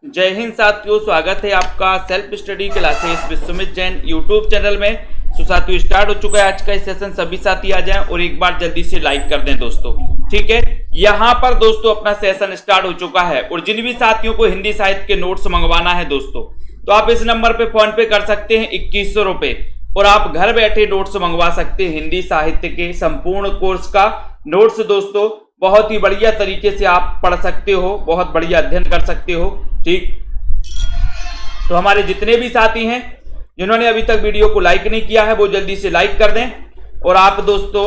जय हिंद साथियों, स्वागत है आपका self study classes with Sumit Jain YouTube channel में। तो साथियों स्टार्ट हो चुका है आज का सेशन। सभी साथी आ जाएं और एक बार जल्दी से लाइक कर दें दोस्तों, ठीक है। यहाँ पर दोस्तों अपना सेशन स्टार्ट हो चुका है और जिन भी साथियों को हिंदी साहित्य के नोट्स मंगवाना है दोस्तों, तो आप इस नंबर पे फोन पे कर सकते हैं 2100 रुपए और आप घर बैठे नोट्स मंगवा सकते हैं। हिंदी साहित्य के संपूर्ण कोर्स का नोट्स दोस्तों बहुत ही बढ़िया तरीके से आप पढ़ सकते हो, बहुत बढ़िया अध्ययन कर सकते हो, ठीक। तो हमारे जितने भी साथी हैं जिन्होंने अभी तक वीडियो को लाइक नहीं किया है वो जल्दी से लाइक कर दें और आप दोस्तों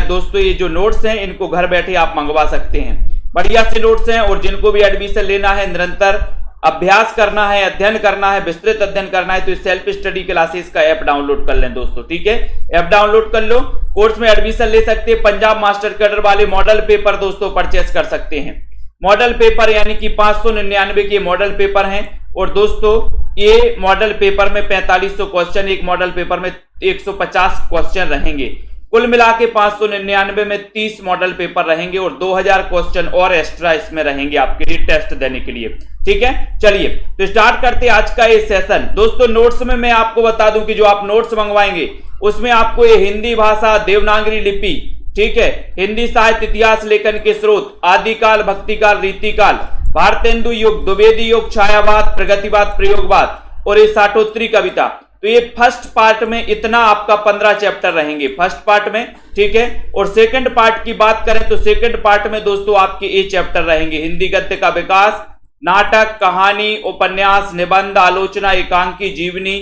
दोस्तों ये जो नोट्स हैं इनको घर बैठे आप मंगवा सकते हैं। बढ़िया से नोट्स हैं और जिनको भी एडमिशन लेना है, निरंतर अभ्यास करना है, अध्ययन करना है, विस्तृत अध्ययन करना है, तो इस सेल्फ स्टडी क्लासेस का ऐप डाउनलोड कर लें दोस्तों, ठीक है। ऐप डाउनलोड कर लो, कोर्स में एडमिशन ले सकते हैं। पंजाब मास्टर कैडर वाले मॉडल पेपर दोस्तों परचेस कर सकते हैं। मॉडल पेपर यानी कि 599 के मॉडल पेपर हैं और दोस्तों ये मॉडल पेपर में 4500 क्वेश्चन, एक मॉडल पेपर में 150 क्वेश्चन रहेंगे। कुल मिला के 599 में 30 मॉडल पेपर रहेंगे और 2000 क्वेश्चन और एक्स्ट्रा इसमें रहेंगे आपके लिए टेस्ट देने के लिए, ठीक है। चलिए तो स्टार्ट करते हैं आज का ये सेशन दोस्तों। नोट्स में मैं आपको बता दूं कि जो आप नोट्स मंगवाएंगे उसमें आपको ये हिंदी भाषा, देवनागरी लिपि, ठीक है, हिंदी साहित्य इतिहास लेखन के स्रोत, आदिकाल, भक्तिकाल, रीतिकाल, भारतेंदु युग, द्विवेदी युग, छायावाद, प्रगतिवाद, प्रयोगवाद और ये साठोत्तरी कविता। तो ये फर्स्ट पार्ट में इतना आपका 15 चैप्टर रहेंगे फर्स्ट पार्ट में, ठीक है। और सेकंड पार्ट की बात करें तो सेकंड पार्ट में दोस्तों आपके ये चैप्टर रहेंगे: हिंदी गद्य का विकास, नाटक, कहानी, उपन्यास, निबंध, आलोचना, एकांकी, जीवनी,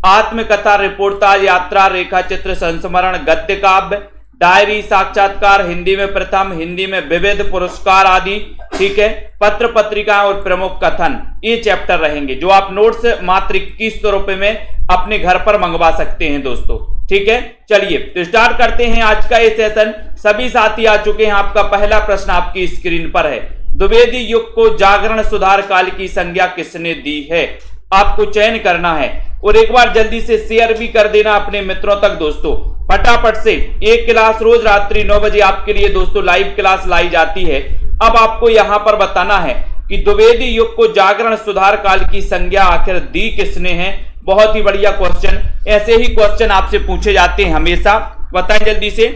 आत्मकथा, रिपोर्टाज, यात्रा, रेखा चित्र, संस्मरण, गद्य काव्य, डायरी, साक्षात्कार, हिंदी में प्रथम, हिंदी में विविध, पुरस्कार आदि, ठीक है, पत्र पत्रिकाएं और प्रमुख कथन, ये चैप्टर रहेंगे जो आप नोट्स मात्र 2100 रुपए में अपने घर पर मंगवा सकते हैं दोस्तों, ठीक है। चलिए तो स्टार्ट करते हैं आज का ये सेशन। सभी साथी आ चुके हैं। आपका पहला प्रश्न आपकी स्क्रीन पर है। द्विवेदी युग को जागरण सुधार काल की संज्ञा किसने दी है? आपको चयन करना है और एक बार जल्दी से शेयर भी कर देना अपने मित्रों तक दोस्तों, फटाफट से। एक क्लास रोज रात्रि 9 बजे आपके लिए दोस्तों लाइव क्लास लाई जाती है। अब आपको यहां पर बताना है कि द्विवेदी युग को जागरण सुधार काल की संज्ञा आखिर दी किसने है। बहुत ही बढ़िया क्वेश्चन, ऐसे ही क्वेश्चन आपसे पूछे जाते हैं हमेशा, बताएं जल्दी से।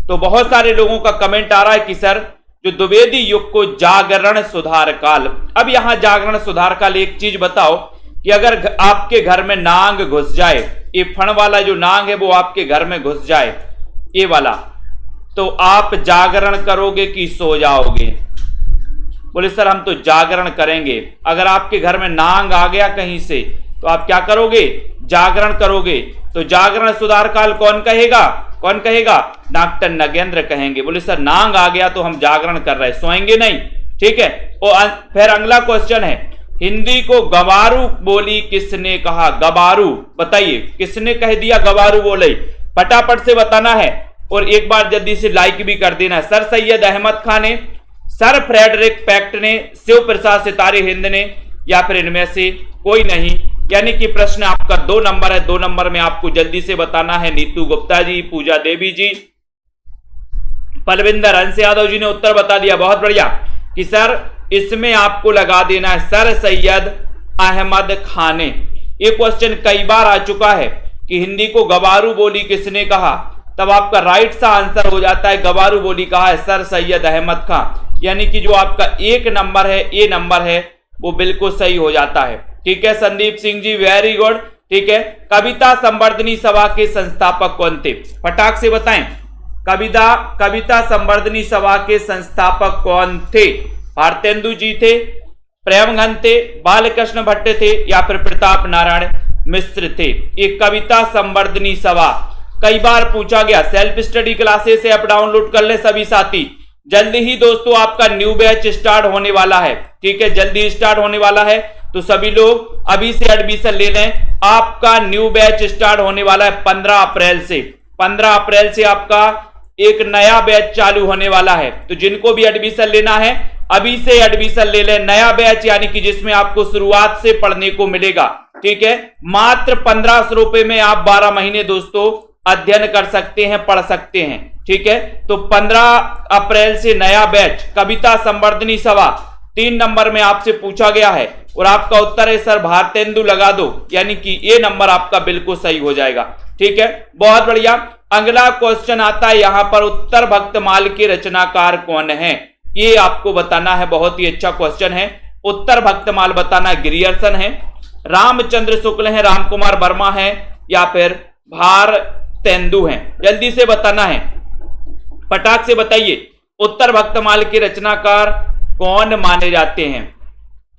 तो बहुत सारे लोगों का कमेंट आ रहा है कि सर जो द्विवेदी युग को जागरण सुधार काल, अब यहां जागरण सुधार काल एक चीज बताओ कि अगर आपके घर में नांग घुस जाए, ये फण वाला जो नांग है वो आपके घर में घुस जाए, ये वाला, तो आप जागरण करोगे कि सो जाओगे? बोले सर हम तो जागरण करेंगे। अगर आपके घर में नांग आ गया कहीं से तो आप क्या करोगे? जागरण करोगे। तो जागरण सुधार काल कौन कहेगा? कौन कहेगा? डॉक्टर नगेंद्र कहेंगे। बोले सर नांग आ गया तो हम जागरण कर रहे, सोएंगे नहीं, ठीक है। और फिर अगला क्वेश्चन है, हिंदी को गवारू बोली किसने कहा? गवारू, बताइए किसने कह दिया गवारू बोली? फटाफट से बताना है और एक बार जल्दी से लाइक भी कर देना। सर सैयद अहमद खान ने, सर फ्रेडरिक पैक्ट ने, शिव प्रसाद सितारे हिंद ने, या फिर इनमें से कोई नहीं। यानी कि प्रश्न आपका 2 नंबर है। 2 नंबर में आपको जल्दी से बताना है। नीतू गुप्ता जी, पूजा देवी जी, पलविंदर हंस यादव जी ने उत्तर बता दिया, बहुत बढ़िया। कि सर इसमें आपको लगा देना है सर सैयद अहमद खान ने। ये क्वेश्चन कई बार आ चुका है कि हिंदी को गवारू बोली किसने कहा, तब आपका राइट सा आंसर हो जाता है गवारू बोली कहा है सर सैयद अहमद खान। यानी कि जो आपका 1 नंबर है, ए नंबर है, वो बिल्कुल सही हो जाता है, ठीक है। संदीप सिंह जी वेरी गुड, ठीक है। कविता संवर्धनी सभा के संस्थापक कौन थे? फटाक से बताएं, कविता संवर्धनी सभा के संस्थापक कौन थे? भारतेंदु जी थे, प्रेमघन थे, बालकृष्ण भट्ट थे, या फिर प्रताप नारायण मिश्र थे? ये कविता संवर्धनी सभा कई बार पूछा गया। Self study classes app download कर ले सभी साथी। जल्दी ही दोस्तों आपका न्यू बैच स्टार्ट होने वाला है, ठीक है, जल्दी स्टार्ट होने वाला है। तो सभी लोग अभी से एडमिशन ले लें। आपका न्यू बैच स्टार्ट होने वाला है 15 अप्रैल से। 15 अप्रैल से आपका एक नया बैच चालू होने वाला है। तो जिनको भी एडमिशन लेना है अभी से एडमिशन ले लें। नया बैच यानी कि जिसमें आपको शुरुआत से पढ़ने को मिलेगा, ठीक है। मात्र 1500 रुपए में आप 12 महीने दोस्तों अध्ययन कर सकते हैं, पढ़ सकते हैं, ठीक है। तो 15 अप्रैल से नया बैच कविता संवर्धनी सभा 3 नंबर में आपसे पूछा गया है और आपका उत्तर है सर भारतेंदु लगा दो, यानी कि ये नंबर आपका बिल्कुल सही हो जाएगा। ठीक है, बहुत बढ़िया। अगला क्वेश्चन आता है यहां पर, उत्तर भक्तमाल के रचनाकार कौन है, ये आपको बताना है। बहुत ही अच्छा क्वेश्चन है। उत्तर भक्तमाल बताना ग्रियर्सन है, रामचंद्र शुक्ल है, रामकुमार वर्मा है, या फिर भारतेंदु है। जल्दी से बताना है, फटाक से बताइए उत्तर भक्तमाल के रचनाकार कौन माने जाते हैं।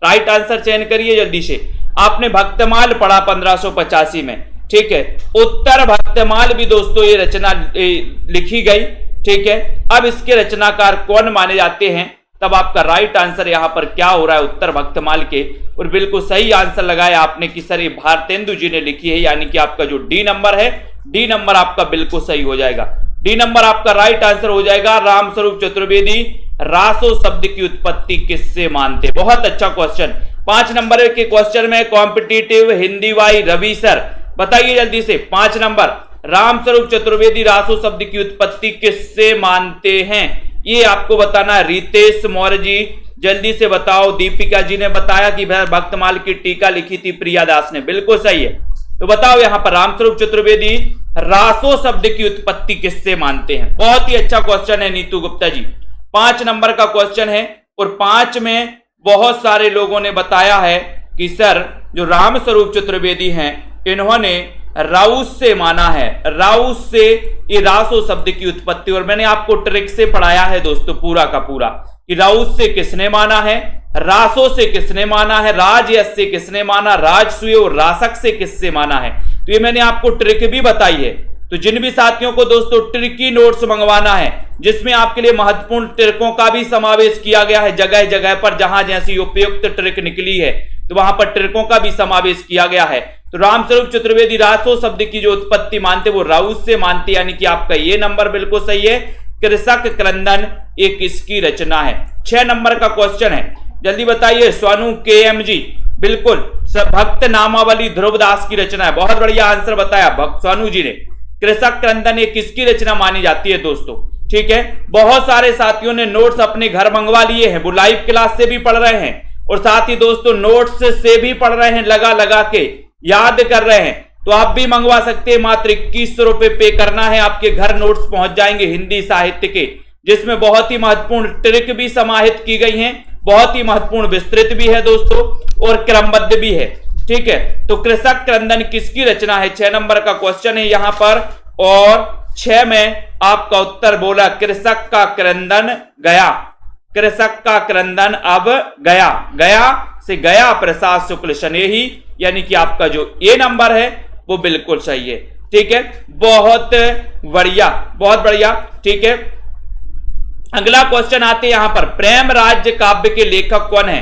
राइट आंसर चयन करिए जल्दी से। आपने भक्तमाल पढ़ा 1585 में, ठीक है। उत्तर भक्तमाल भी दोस्तों ये रचना लिखी गई, ठीक है। अब इसके रचनाकार कौन माने जाते हैं, तब आपका राइट आंसर यहां पर क्या हो रहा है, उत्तर भक्तमाल के। और बिल्कुल सही आंसर लगाया आपने कि सर ये भारतेंदु जी ने लिखी है, यानी कि आपका जो डी नंबर है, डी नंबर आपका बिल्कुल सही हो जाएगा। डी नंबर आपका राइट आंसर हो जाएगा। रामस्वरूप चतुर्वेदी रासो शब्द की उत्पत्ति किससे मानते। बहुत अच्छा क्वेश्चन। 5 नंबर के क्वेश्चन में कॉम्पिटिटिव हिंदी वाई रवि सर, बताइए जल्दी से। 5 नंबर, रामस्वरूप चतुर्वेदी रासो शब्द की उत्पत्ति किससे मानते हैं, ये आपको बताना है। रितेश मौर्य जी जल्दी से बताओ। दीपिका जी ने बताया कि भक्तमाल की टीका लिखी थी प्रिया दास ने, बिल्कुल सही है। तो बताओ यहां पर रामस्वरूप चतुर्वेदी रासो शब्द की उत्पत्ति किससे मानते हैं। बहुत ही अच्छा क्वेश्चन है नीतू गुप्ता जी। 5 नंबर का क्वेश्चन है, और 5 में बहुत सारे लोगों ने बताया है कि सर जो रामस्वरूप चतुर्वेदी हैं इन्होंने राउस से माना है, राउस से ये रासो शब्द की उत्पत्ति। और मैंने आपको ट्रिक से पढ़ाया है दोस्तों पूरा का पूरा कि राउस से किसने माना है, रासो से किसने माना है, राजयस से किसने माना, राजसूय और रासक से किससे माना है। तो ये मैंने आपको ट्रिक भी बताई है। तो जिन भी साथियों को दोस्तों ट्रिकी नोट्स मंगवाना है, जिसमें आपके लिए महत्वपूर्ण ट्रिकों का भी समावेश किया गया है, जगह जगह पर जहां जैसी उपयुक्त ट्रिक निकली है तो वहां पर ट्रिकों का भी समावेश किया गया है। तो रामस्वरूप चतुर्वेदी रासो शब्द की जो उत्पत्ति मानते वो राउस से मानते, यानी कि आपका ये नंबर बिल्कुल सही है। कृषक क्रंदन एक किसकी रचना है। 6 नंबर का क्वेश्चन है, जल्दी बताइए। स्वानु KM जी, बिल्कुल भक्त नामावली ध्रुवदास की रचना है। बहुत बढ़िया आंसर बताया भक्त स्वानु जी ने। कृषक क्रंदन एक किसकी रचना मानी जाती है दोस्तों, ठीक है। बहुत सारे साथियों ने नोट्स अपने घर मंगवा लिए हैं, वो लाइव क्लास से भी पढ़ रहे हैं और साथ ही दोस्तों नोट्स से भी पढ़ रहे हैं, लगा लगा के याद कर रहे हैं। तो आप भी मंगवा सकते हैं, मात्र 2100 रुपए पे करना है, आपके घर नोट्स पहुंच जाएंगे हिंदी साहित्य के, जिसमें बहुत ही महत्वपूर्ण ट्रिक भी समाहित की गई हैं, बहुत ही महत्वपूर्ण विस्तृत भी है दोस्तों और क्रमबद्ध भी है, ठीक है। तो कृषक क्रंदन किसकी रचना है, 6 नंबर का क्वेश्चन है यहां पर। और 6 में आपका उत्तर बोला कृषक का क्रंदन गया, कृषक का क्रंदन अब गया, गया से गया प्रसाद शुक्ल शनेही, यानी कि आपका जो ए नंबर है वो बिल्कुल सही है, ठीक है। बहुत बढ़िया, बहुत बढ़िया, ठीक है। अगला क्वेश्चन आते हैं यहां पर, प्रेम राज्य काव्य के लेखक कौन है।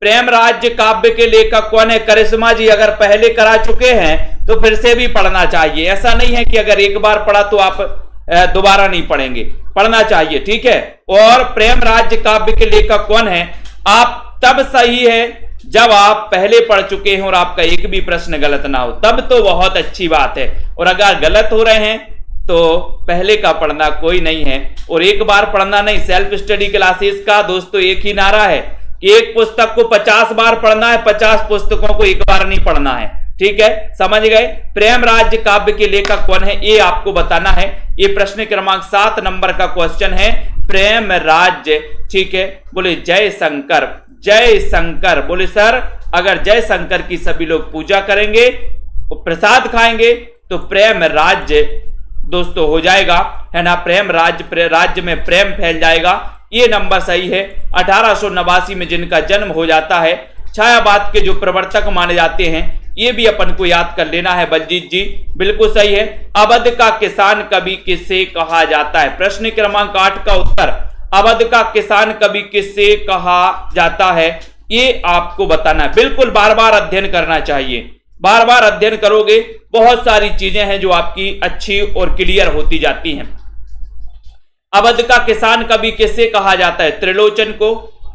प्रेम राज्य काव्य के लेखक कौन है। करिश्मा जी अगर पहले करा चुके हैं तो फिर से भी पढ़ना चाहिए, ऐसा नहीं है कि अगर एक बार पढ़ा तो आप दोबारा नहीं पढ़ेंगे, पढ़ना चाहिए, ठीक है। और प्रेम राज्य काव्य के लेखक कौन है, आप तब सही है जब आप पहले पढ़ चुके हैं और आपका एक भी प्रश्न गलत ना हो, तब तो बहुत अच्छी बात है। और अगर गलत हो रहे हैं तो पहले का पढ़ना कोई नहीं है और एक बार पढ़ना नहीं। सेल्फ स्टडी क्लासेस का दोस्तों एक ही नारा है, एक पुस्तक को 50 बार पढ़ना है, 50 पुस्तकों को एक बार नहीं पढ़ना है, ठीक है, समझ गए। प्रेम राज्य काव्य के लेखक कौन है ये आपको बताना है। ये प्रश्न क्रमांक 7 नंबर का क्वेश्चन है, प्रेम राज्य, ठीक है। बोले जय शंकर, जय शंकर। बोले सर अगर जय शंकर की सभी लोग पूजा करेंगे प्रसाद खाएंगे तो प्रेम राज्य दोस्तों हो जाएगा, है ना। प्रेम राज्य, राज्य में प्रेम फैल जाएगा, ये नंबर सही है। 1889 में जिनका जन्म हो जाता है, छायावाद के जो प्रवर्तक माने जाते हैं, ये भी अपन को याद कर लेना है। बलजीत जी बिल्कुल सही है। अवध का किसान कवि किसे कहा जाता है। प्रश्न क्रमांक 8 का उत्तर, अवध का किसान कवि किसे कहा जाता है, ये आपको बताना है। बिल्कुल बार बार अध्ययन करना चाहिए, बार बार अध्ययन करोगे बहुत सारी चीजें हैं जो आपकी अच्छी और क्लियर होती जाती हैं। अवध का किसान कवि किसे कहा जाता है, त्रिलोचन को,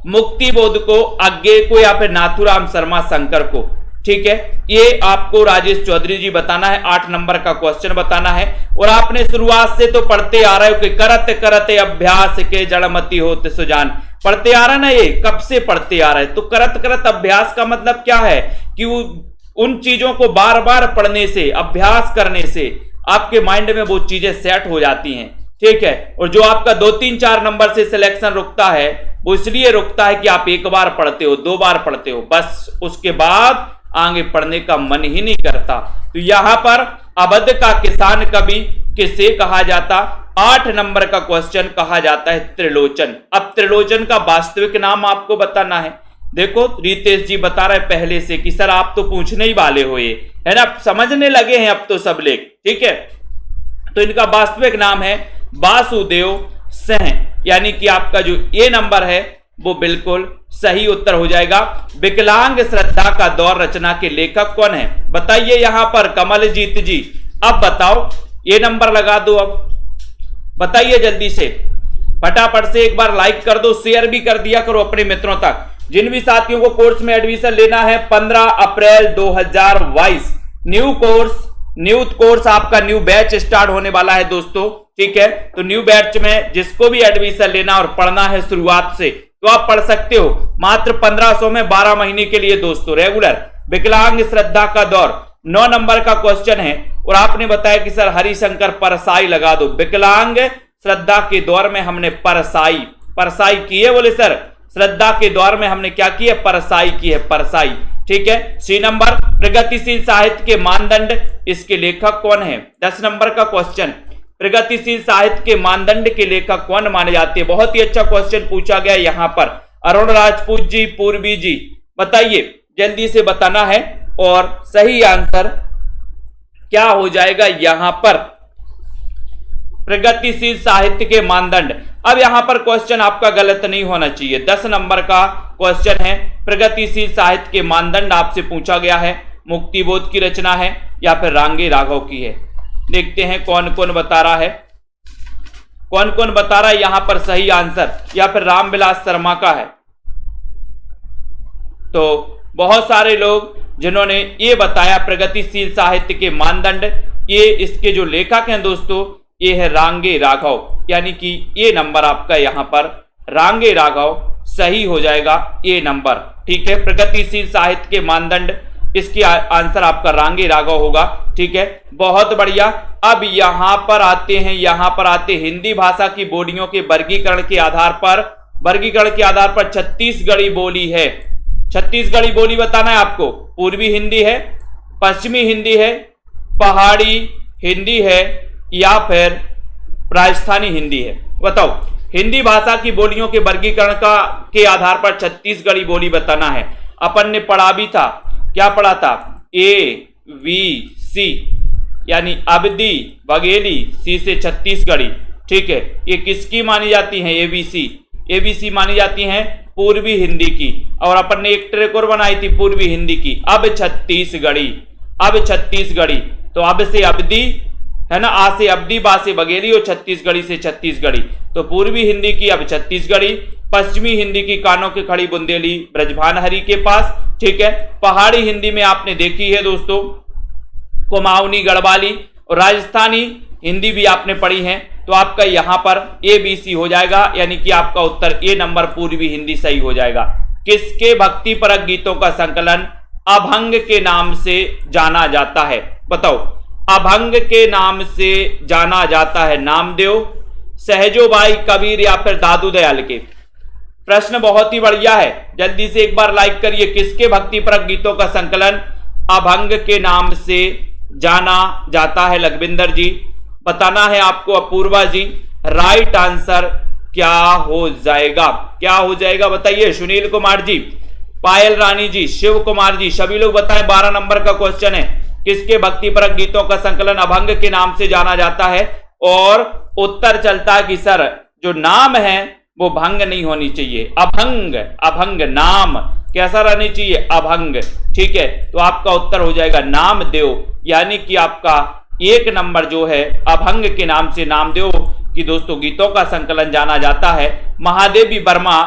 मुक्तिबोध को, अज्ञे को, या फिर नाथुराम शर्मा शंकर को, ठीक है। ये आपको राजेश चौधरी जी बताना है, 8 नंबर का क्वेश्चन बताना है। और आपने शुरुआत से तो पढ़ते आ रहे हो कि करत करते अभ्यास के जड़मती होत सुजान, पढ़ते आ रहा है ना, ये कब से पढ़ते आ रहा है। तो करत करत अभ्यास का मतलब क्या है कि उन चीजों को बार बार पढ़ने से, अभ्यास करने से आपके माइंड में वो चीजें सेट हो जाती हैं, ठीक है। और जो आपका 2, 3, 4 नंबर से सिलेक्शन रुकता है वो इसलिए रुकता है कि आप एक बार पढ़ते हो, 2 बार पढ़ते हो, बस उसके बाद आगे पढ़ने का मन ही नहीं करता। तो यहां पर अवध का किसान कवि किसे कहा जाता? 8 नंबर का क्वेश्चन कहा जाता है त्रिलोचन। अब त्रिलोचन का वास्तविक नाम आपको बताना है। देखो रितेश जी बता रहे पहले से कि सर आप तो पूछने ही वाले हो, ये है ना, समझने लगे हैं अब तो सब लेख, ठीक है। तो इनका वास्तविक नाम है वासुदेव सिंह, यानी कि आपका जो ए नंबर है वो बिल्कुल सही उत्तर हो जाएगा। विकलांग श्रद्धा का दौर रचना के लेखक कौन है? बताइए यहां पर कमलजीत जी। अब बताओ, ये नंबर लगा दो, अब बताइए जल्दी से, फटाफट से एक बार लाइक कर दो, शेयर भी कर दिया करो अपने मित्रों तक। जिन भी साथियों को कोर्स में एडमिशन लेना है 15 अप्रैल 2022 न्यू कोर्स आपका न्यू बैच स्टार्ट होने वाला है दोस्तों, ठीक है। तो न्यू बैच में जिसको भी एडमिशन लेना और पढ़ना है शुरुआत से तो आप पढ़ सकते हो, मात्र 1500 में 12 महीने के लिए दोस्तों रेगुलर। विकलांग श्रद्धा का दौर 9 नंबर का क्वेश्चन है और आपने बताया कि सर हरिशंकर परसाई लगा दो। विकलांग श्रद्धा के दौर में हमने परसाई की है, बोले सर श्रद्धा के दौर में हमने क्या की है? परसाई की है, परसाई, ठीक है। सी नंबर प्रगतिशील साहित्य के मानदंड, इसके लेखक कौन है? 10 नंबर का क्वेश्चन, प्रगतिशील साहित्य के मानदंड के लेखक कौन माने जाते हैं? बहुत ही अच्छा क्वेश्चन पूछा गया यहां पर। अरुण राजपूत जी, पूर्वी जी, बताइए जल्दी से बताना है और सही आंसर क्या हो जाएगा यहां पर? प्रगतिशील साहित्य के मानदंड। अब यहां पर क्वेश्चन आपका गलत नहीं होना चाहिए, 10 नंबर का क्वेश्चन है, प्रगतिशील साहित्य के मानदंड आपसे पूछा गया है। मुक्तिबोध की रचना है या फिर रांगे राघव की है? देखते हैं कौन कौन बता रहा है, कौन कौन बता रहा है यहां पर सही आंसर, या फिर रामविलास शर्मा का है। तो बहुत सारे लोग जिन्होंने ये बताया प्रगतिशील साहित्य के मानदंड, ये इसके जो लेखक हैं दोस्तों ये है रांगे राघव, यानी कि ये नंबर आपका यहां पर रांगे राघव सही हो जाएगा, ये नंबर, ठीक है। प्रगतिशील साहित्य के मानदंड, इसकी आंसर आपका रांगे राघव होगा, ठीक है। बहुत बढ़िया। अब यहां पर आते हैं हिंदी भाषा की बोलियों के वर्गीकरण के आधार पर छत्तीसगढ़ी बोली है। छत्तीसगढ़ी बोली बताना है आपको। पूर्वी हिंदी है, पश्चिमी हिंदी है, पहाड़ी हिंदी है या फिर राजस्थानी हिंदी है? बताओ। हिंदी भाषा की बोलियों के वर्गीकरण के आधार पर छत्तीसगढ़ी बोली बताना है। अपन ने पढ़ा भी था, क्या पढ़ा था? ABC, यानी अवधी, बघेली, सी से छत्तीसगढ़ी, ठीक है। ये किसकी मानी जाती है? ABC मानी जाती हैं पूर्वी हिंदी की। और अपन ने एक ट्रिक और बनाई थी पूर्वी हिंदी की, अब छत्तीसगढ़ी। तो अब से अवधी है ना, आ से अवधी, बा से बघेली और छत्तीसगढ़ी से छत्तीसगढ़ी। तो पूर्वी हिंदी की अब छत्तीसगढ़ी, पश्चिमी हिंदी की कानों की खड़ी बुंदेली ब्रजभान हरि के पास, ठीक है। पहाड़ी हिंदी में आपने देखी है दोस्तों कुमाऊनी गढ़वाली, और राजस्थानी हिंदी भी आपने पढ़ी है। तो आपका यहां पर ABC हो जाएगा, यानी कि आपका उत्तर ए नंबर पूर्वी हिंदी सही हो जाएगा। किसके भक्तिपरक गीतों का संकलन अभंग के नाम से जाना जाता है? बताओ। अभंग के नाम से जाना जाता है नामदेव, सहजोबाई, कबीर या फिर दादू दयाल के? प्रश्न बहुत ही बढ़िया है, जल्दी से एक बार लाइक करिए। किसके भक्तिपरक गीतों का संकलन अभंग के नाम से जाना जाता है? लखविंदर जी बताना है आपको। अपूर्वा जी, राइट आंसर क्या हो जाएगा बताइए। सुनील कुमार जी, पायल रानी जी, शिव कुमार जी, सभी लोग बताएं। 12 नंबर का क्वेश्चन है, किसके भक्तिपरक गीतों का संकलन अभंग के नाम से जाना जाता है? और उत्तर चलता है कि सर जो नाम है वो भंग नहीं होनी चाहिए, अभंग नाम कैसा रहनी चाहिए? अभंग, ठीक है। तो आपका उत्तर हो जाएगा नामदेव, यानी कि आपका 1 नंबर जो है अभंग के नाम से नामदेव की दोस्तों गीतों का संकलन जाना जाता है। महादेवी वर्मा,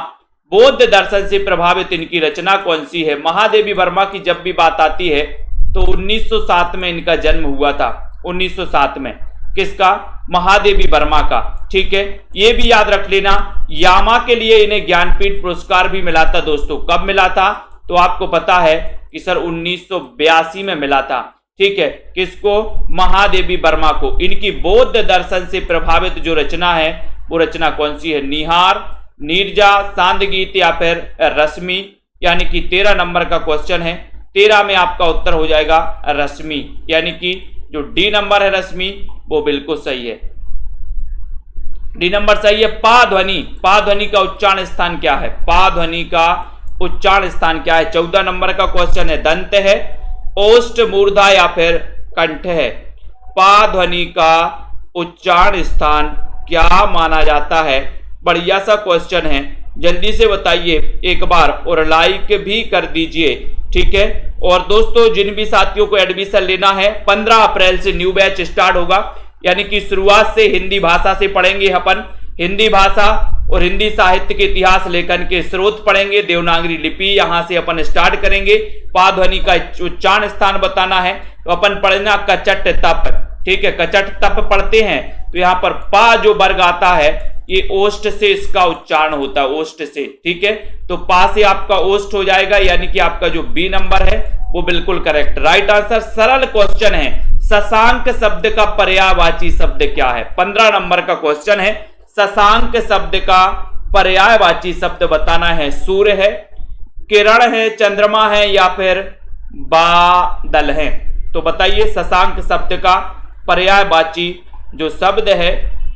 बौद्ध दर्शन से प्रभावित इनकी रचना कौन सी है? महादेवी वर्मा की जब भी बात आती है तो 1907 में इनका जन्म हुआ था। 1907 में किसका? महादेवी वर्मा का। ठीक है, ये भी याद रख लेना। यामा के लिए इन्हें ज्ञानपीठ पुरस्कार भी मिला था दोस्तों। कब मिला था तो आपको पता है कि सर 1982 में मिला था। ठीक है, किसको? महादेवी वर्मा को। इनकी बौद्ध दर्शन से प्रभावित जो रचना है वो रचना कौन सी है? निहार, नीरजा, सांदगीत या फिर रश्मि। यानी कि 13 नंबर का क्वेश्चन है। 13 में आपका उत्तर हो जाएगा रश्मि, यानी कि जो डी नंबर है रश्मि वो बिल्कुल सही है। डी नंबर सही है। पा ध्वनि, पा ध्वनि का उच्चारण स्थान क्या है? पा ध्वनि का उच्चारण स्थान क्या है? 14 नंबर का क्वेश्चन है। दंत है, ओष्ठ, मूर्धा या फिर कंठ है? पा ध्वनि का उच्चारण स्थान क्या माना जाता है? बढ़िया सा क्वेश्चन है, जल्दी से बताइए एक बार और लाइक भी कर दीजिए। ठीक है, और दोस्तों जिन भी साथियों को एडमिशन लेना है 15 अप्रैल से न्यू बैच स्टार्ट होगा। यानी कि शुरुआत से हिंदी भाषा से पढ़ेंगे अपन। हिंदी भाषा और हिंदी साहित्य के इतिहास लेखन के स्रोत पढ़ेंगे। देवनागरी लिपि यहां से अपन स्टार्ट करेंगे। पा ध्वनि का उच्चारण स्थान बताना है तो अपन पढ़ना कचट तप। ठीक है, कचट तप पढ़ते हैं तो यहाँ पर पा जो वर्ग आता है ये ओष्ठ से इसका उच्चारण होता है, ओष्ठ से। ठीक है, तो पा से आपका ओष्ठ हो जाएगा, यानी कि आपका जो बी नंबर है वो बिल्कुल करेक्ट। Right answer. सरल क्वेश्चन है। शशांक शब्द का पर्यायवाची शब्द क्या है? 15 नंबर का क्वेश्चन है। शशांक शब्द का पर्यायवाची शब्द बताना है। सूर्य है, किरण है, चंद्रमा है या फिर बादल है? तो बताइए शशांक शब्द का पर्यायवाची जो शब्द है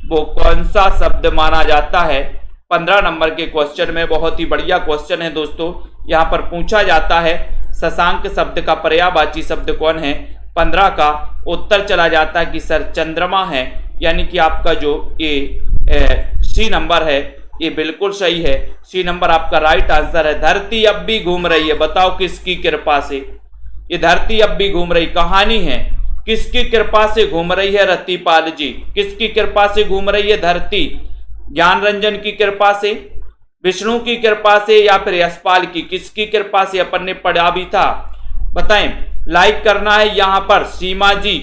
वो कौन सा शब्द माना जाता है? 15 नंबर के क्वेश्चन में बहुत ही बढ़िया क्वेश्चन है दोस्तों। यहां पर पूछा जाता है शशांक शब्द का पर्यायवाची शब्द कौन है? 15 का उत्तर चला जाता है कि सर चंद्रमा है, यानी कि आपका जो ये सी नंबर है ये बिल्कुल सही है। सी नंबर आपका राइट आंसर है। धरती अब भी घूम रही है, बताओ किसकी कृपा से? ये धरती अब भी घूम रही कहानी है, किसकी कृपा से घूम रही है? रतिपाल जी। किसकी कृपा से घूम रही है धरती? ज्ञान रंजन की कृपा से, विष्णु की कृपा से या फिर यशपाल की? किसकी कृपा से? अपन ने पढ़ा भी था, बताएं। लाइक करना है यहां पर। सीमा जी,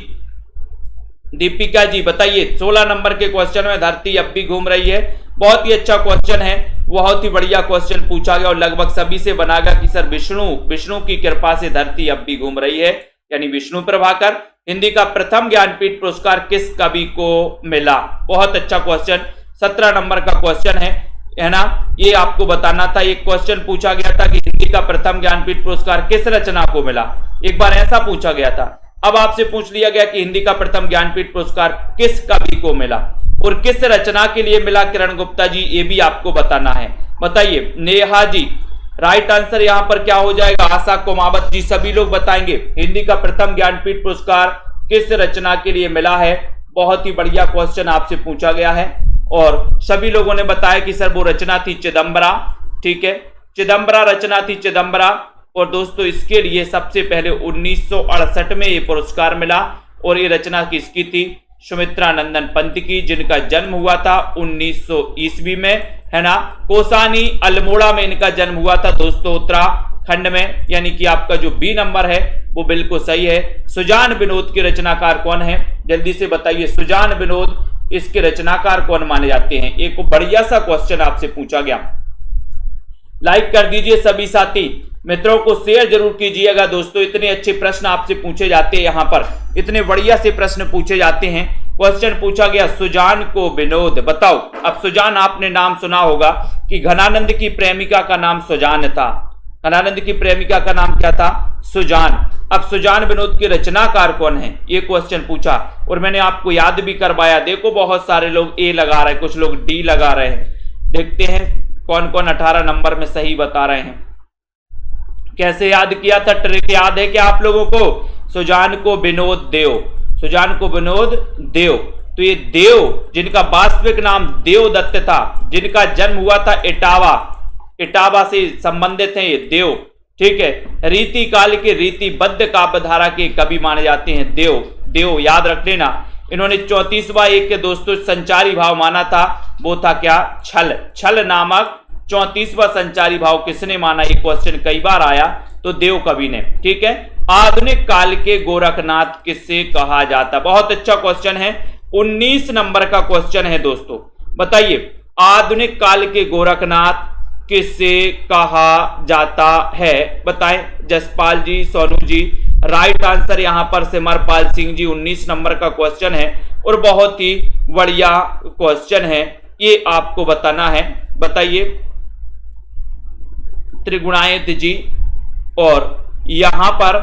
दीपिका जी बताइए 16 नंबर के क्वेश्चन में धरती अब भी घूम रही है। बहुत ही अच्छा क्वेश्चन है, बहुत ही बढ़िया क्वेश्चन पूछा गया और लगभग सभी से बनागा कि सर विष्णु की कृपा से धरती अब भी घूम रही है, यानी विष्णु प्रभाकर। हिंदी का प्रथम ज्ञानपीठ पुरस्कार किस कवि को मिला? बहुत अच्छा क्वेश्चन। 17 नंबर का क्वेश्चन है ना, ये आपको बताना था। एक क्वेश्चन पूछा गया था कि हिंदी का प्रथम ज्ञानपीठ पुरस्कार किस रचना को मिला? एक बार ऐसा पूछा गया था। अब आपसे पूछ लिया गया कि हिंदी का प्रथम ज्ञानपीठ पुरस्कार किस कवि को मिला और किस रचना के लिए मिला? किरण गुप्ता जी, ये भी आपको बताना है। बताइए। नेहा जी, राइट आंसर यहां पर क्या हो जाएगा? आशा कुमावत जी, सभी लोग बताएंगे हिंदी का प्रथम ज्ञानपीठ पुरस्कार किस रचना के लिए मिला है। बहुत ही बढ़िया क्वेश्चन आपसे पूछा गया है और सभी लोगों ने बताया कि सर वो रचना थी चिदंबरा। ठीक है, चिदंबरा रचना थी, चिदंबरा। और दोस्तों इसके लिए सबसे पहले 1968 में ये पुरस्कार मिला और ये रचना किसकी थी? सुमित्रा नंदन पंत की, जिनका जन्म हुआ था 1900 ईस्वी में, है ना। कोसानी अल्मोड़ा में इनका जन्म हुआ था दोस्तों, उत्तराखंड में, यानी कि आपका जो बी नंबर है वो बिल्कुल सही है। सुजान विनोद के रचनाकार कौन है? जल्दी से बताइए। सुजान विनोद इसके रचनाकार कौन माने जाते हैं? एक बढ़िया सा क्वेश्चन आपसे पूछा गया। लाइक कर दीजिए सभी साथी, मित्रों को शेयर जरूर कीजिएगा दोस्तों। इतने अच्छे प्रश्न आपसे पूछे जाते हैं, यहाँ पर इतने बढ़िया से प्रश्न पूछे जाते हैं। क्वेश्चन पूछा गया सुजान को विनोद, बताओ। अब सुजान आपने नाम सुना होगा कि घनानंद की प्रेमिका का नाम सुजान था। घनानंद की प्रेमिका का नाम क्या था? सुजान। अब सुजान विनोद के रचनाकार कौन है? ये क्वेश्चन पूछा और मैंने आपको याद भी करवाया। देखो बहुत सारे लोग ए लगा रहे हैं, कुछ लोग डी लगा रहे हैं। देखते हैं कौन कौन 18 नंबर में सही बता रहे हैं। कैसे याद किया था? ट्रिक याद है क्या आप लोगों को? सुजान को विनोद देव, सुजान को विनोद देव। तो ये देव, जिनका वास्तविक नाम देवदत्त था, जिनका जन्म हुआ था इटावा, इटावा से संबंधित हैं ये देव। ठीक है, रीति काल के रीतिबद्ध काव्यधारा के कवि माने जाते हैं देव। देव याद रख लेना। इन्होंने 34वां एक के दोस्तों संचारी भाव माना था, वो था क्या? छल। छल नामक 34वां संचारी भाव किसने माना? ये क्वेश्चन कई बार आया, तो देव कवि ने। ठीक है, आधुनिक काल के गोरखनाथ किससे कहा जाता? बहुत अच्छा क्वेश्चन है। 19 नंबर का क्वेश्चन है दोस्तों। बताइए आधुनिक काल के गोरखनाथ किसे कहा जाता है? बताएं जसपाल जी, सोनू जी। राइट आंसर यहां पर सिमरपाल सिंह जी। 19 नंबर का क्वेश्चन है और बहुत ही बढ़िया क्वेश्चन है, ये आपको बताना है। बताइए त्रिगुणायत जी। और यहां पर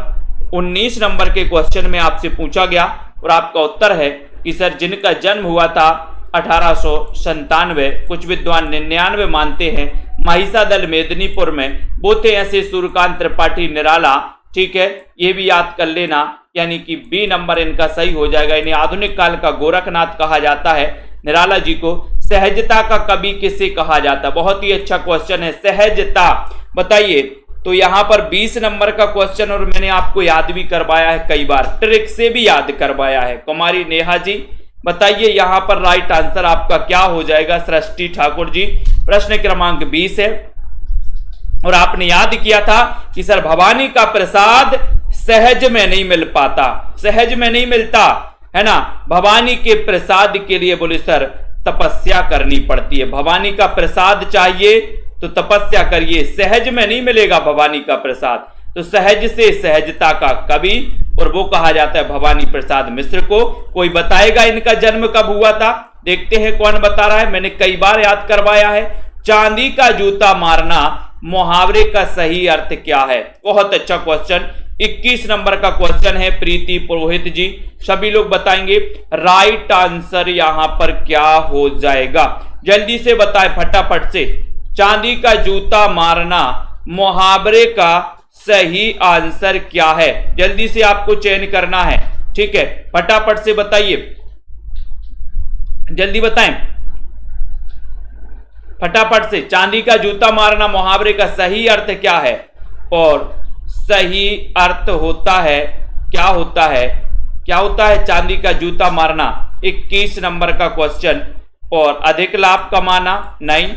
19 नंबर के क्वेश्चन में आपसे पूछा गया और आपका उत्तर है कि सर जिनका जन्म हुआ था 1897, कुछ विद्वान 99 मानते हैं, महिषादल मेदिनीपुर में, वो थे ऐसे सूर्यकांत त्रिपाठी निराला। ठीक है, ये भी याद कर लेना, यानी कि बी नंबर इनका सही हो जाएगा। इन्हें आधुनिक काल का गोरखनाथ कहा जाता है, निराला जी को। सहजता का कवि किसे कहा जाता? बहुत ही अच्छा क्वेश्चन है, सहजता। बताइए तो यहां पर 20 नंबर का क्वेश्चन, और मैंने आपको याद भी करवाया है कई बार, ट्रिक से भी याद करवाया है। कुमारी नेहा जी बताइए यहां पर राइट आंसर आपका क्या हो जाएगा? सृष्टि ठाकुर जी। प्रश्न क्रमांक 20 है और आपने याद किया था कि सर भवानी का प्रसाद सहज में नहीं मिल पाता, सहज में नहीं मिलता है ना। भवानी के प्रसाद के लिए बोले सर तपस्या करनी पड़ती है। भवानी का प्रसाद चाहिए तो तपस्या करिए, सहज में नहीं मिलेगा भवानी का प्रसाद। तो सहज से सहजता का कवि, और वो कहा जाता है भवानी प्रसाद मिश्र को। कोई बताएगा इनका जन्म कब हुआ था? देखते हैं कौन बता रहा है। मैंने कई बार याद करवाया है। चांदी का जूता मारना मुहावरे का सही अर्थ क्या है? बहुत अच्छा क्वेश्चन। 21 नंबर का क्वेश्चन है प्रीति पुरोहित जी। सभी लोग बताएंगे राइट आंसर यहां पर क्या हो जाएगा? जल्दी से बताएं फटाफट से। चांदी का जूता मारना मुहावरे का सही आंसर क्या है? जल्दी से आपको चयन करना है। ठीक है, फटाफट से बताइए, जल्दी बताएं फटाफट से। चांदी का जूता मारना मुहावरे का सही अर्थ क्या है? और सही अर्थ होता है क्या होता है? क्या होता है चांदी का जूता मारना? 21 नंबर का क्वेश्चन। और अधिक लाभ कमाना नहीं,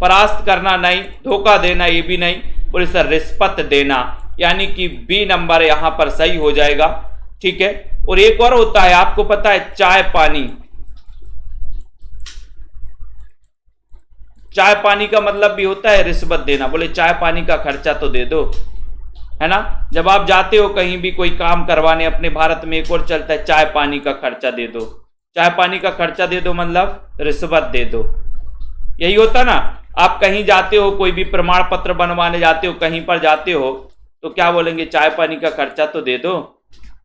परास्त करना नहीं, धोखा देना ये भी नहीं, बोले सर रिश्वत देना, यानी कि बी नंबर यहां पर सही हो जाएगा। ठीक है, और एक और होता है, आपको पता है चाय पानी। चाय पानी का मतलब भी होता है रिश्वत देना। बोले चाय पानी का खर्चा तो दे दो, है ना। जब आप जाते हो कहीं भी कोई काम करवाने, अपने भारत में एक और चलता है चाय पानी का खर्चा दे दो। चाय पानी का खर्चा दे दो मतलब रिश्वत दे दो, यही होता ना। आप कहीं जाते हो, कोई भी प्रमाण पत्र बनवाने जाते हो, कहीं पर जाते हो, तो क्या बोलेंगे? चाय पानी का खर्चा तो दे दो,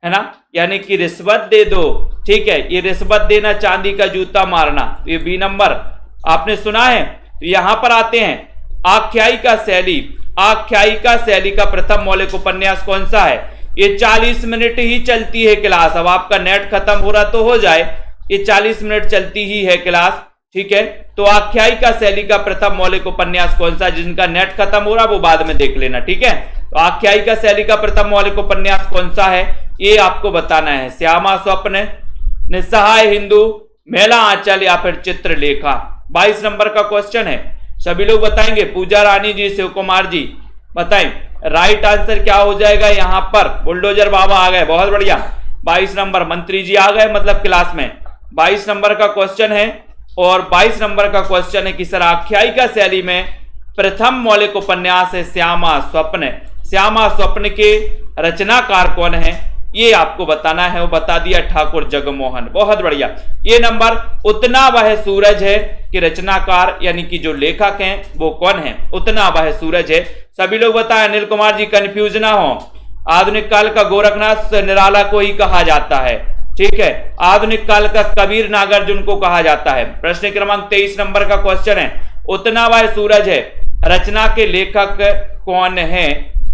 है ना, यानी कि रिश्वत दे दो। ठीक है, ये रिश्वत देना, चांदी का जूता मारना, ये बी नंबर आपने सुना है। तो यहां पर आते हैं आख्यायिका शैली। आख्यायिका शैली का प्रथम मौलिक उपन्यास कौन सा है? ये 40 मिनट ही चलती है क्लास। अब आपका नेट खत्म हो रहा तो हो जाए, ये 40 मिनट चलती ही है क्लास। ठीक है, तो आख्यायिका शैली का प्रथम मौलिक उपन्यास कौन सा? जिनका नेट खत्म हो रहा वो बाद में देख लेना। ठीक है, तो आख्यायिका शैली का प्रथम मौलिक उपन्यास कौन सा है ये आपको बताना है। श्यामा स्वप्न, निस्सहाय हिंदू, मेला आंचल या फिर चित्रलेखा। 22 नंबर का क्वेश्चन है, सभी लोग बताएंगे। पूजा रानी जी, शिव कुमार जी बताएं राइट आंसर क्या हो जाएगा? यहां पर बुलडोजर बाबा आ गए, बहुत बढ़िया। 22 नंबर मंत्री जी आ गए, मतलब क्लास में। 22 नंबर का क्वेश्चन है और 22 नंबर का क्वेश्चन है कि सर आख्यायिका शैली में प्रथम मौलिक उपन्यास है श्यामा स्वप्न। श्यामा स्वप्न के रचनाकार कौन है ये आपको बताना है। वो बता दिया ठाकुर जगमोहन, बहुत बढ़िया। ये नंबर उतना वह सूरज है कि रचनाकार यानी कि जो लेखक हैं वो कौन है? उतना वह सूरज है। सभी लोग बताएं, अनिल कुमार जी कंफ्यूज ना हो। आधुनिक काल का गोरखनाथ निराला को ही कहा जाता है। ठीक है, आधुनिक काल का कबीर नागार्जुन को कहा जाता है। प्रश्न क्रमांक 23 नंबर का क्वेश्चन है, उतना वह सूरज है रचना के लेखक कौन है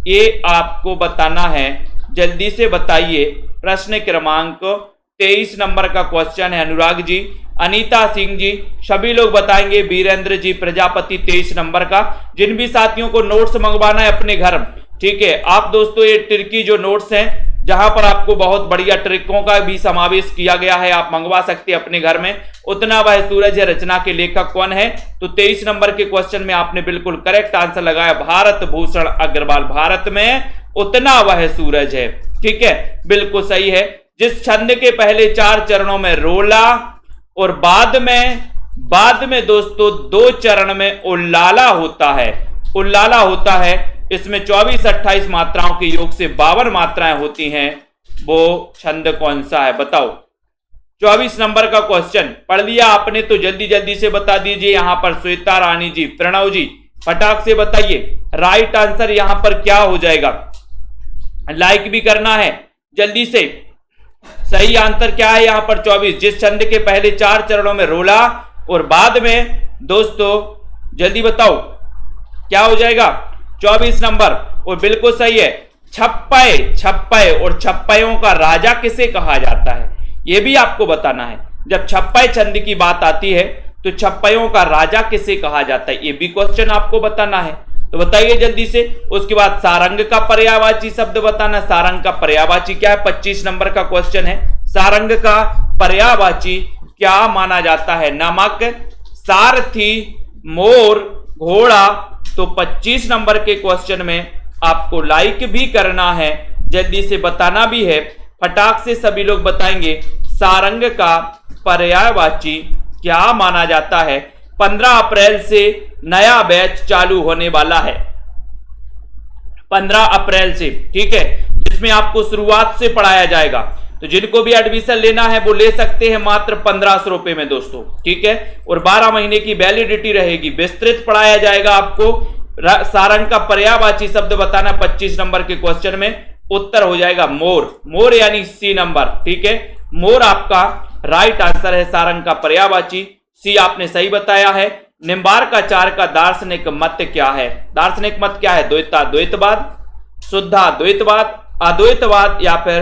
ये आपको बताना है। जल्दी से बताइए। प्रश्न क्रमांक 23 नंबर का क्वेश्चन है। अनुराग जी, अनीता सिंह जी, सभी लोग बताएंगे। वीरेंद्र जी प्रजापति 23 नंबर का। जिन भी साथियों को नोट्स मंगवाना है अपने घर, ठीक है, आप दोस्तों ये ट्रिकी जो नोट्स हैं जहां पर आपको बहुत बढ़िया ट्रिकों का भी समावेश किया गया है, आप मंगवा सकते हैं अपने घर में। उतना वह सूरज है रचना के लेखक कौन है? तो 23 नंबर के क्वेश्चन में आपने बिल्कुल करेक्ट आंसर लगाया, भारत भूषण अग्रवाल। भारत में उतना वह सूरज है। ठीक है, बिल्कुल सही है। जिस छंद के पहले 4 चरणों में रोला, और बाद में दोस्तों 2 चरण में उल्लाला होता है। उल्लाला होता है, इसमें 24-28 मात्राओं के योग से 52 मात्राएं होती हैं। वो छंद कौन सा है बताओ। 24 नंबर का क्वेश्चन पढ़ लिया आपने तो जल्दी जल्दी से बता दीजिए। यहां पर श्वेता रानी जी, प्रणव जी फटाक से बताइए राइट आंसर यहां पर क्या हो जाएगा। लाइक भी करना है जल्दी से। सही आंसर क्या है यहां पर 24, जिस छंद के पहले 4 चरणों में रोला और बाद में दोस्तों जल्दी बताओ क्या हो जाएगा 24 नंबर। और बिल्कुल सही है, छप्पय और छप्पयों का राजा किसे कहा जाता है यह भी आपको बताना है। जब छप्पय छंद की बात आती है तो छप्पयों का राजा किसे कहा जाता है, यह भी क्वेश्चन आपको बताना है। तो बताइए जल्दी से। उसके बाद सारंग का पर्यायवाची शब्द बताना। सारंग का पर्यायवाची क्या है, 25 नंबर का क्वेश्चन है। सारंग का पर्यायवाची क्या माना जाता है, नमक, सारथी, मोर, घोड़ा। तो 25 नंबर के क्वेश्चन में आपको लाइक भी करना है, जल्दी से बताना भी है। फटाक से सभी लोग बताएंगे सारंग का पर्यायवाची क्या माना जाता है। 15 अप्रैल से नया बैच चालू होने वाला है, 15 अप्रैल से, ठीक है, जिसमें आपको शुरुआत से पढ़ाया जाएगा। तो जिनको भी एडमिशन लेना है वो ले सकते हैं मात्र 1500 रुपए में दोस्तों, ठीक है। और 12 महीने की वैलिडिटी रहेगी। विस्तृत पढ़ाया जाएगा आपको। सारंग का पर्यायवाची शब्द बताना 25 नंबर के क्वेश्चन में। उत्तर हो जाएगा मोर। मोर यानी सी नंबर, ठीक है। मोर आपका राइट आंसर है सारंग का पर्यायवाची। सी आपने सही बताया है। निम्बार्काचार्य का दार्शनिक मत क्या है, दार्शनिक मत क्या है, द्वैतवाद, शुद्धाद्वैतवाद, अद्वैतवाद या फिर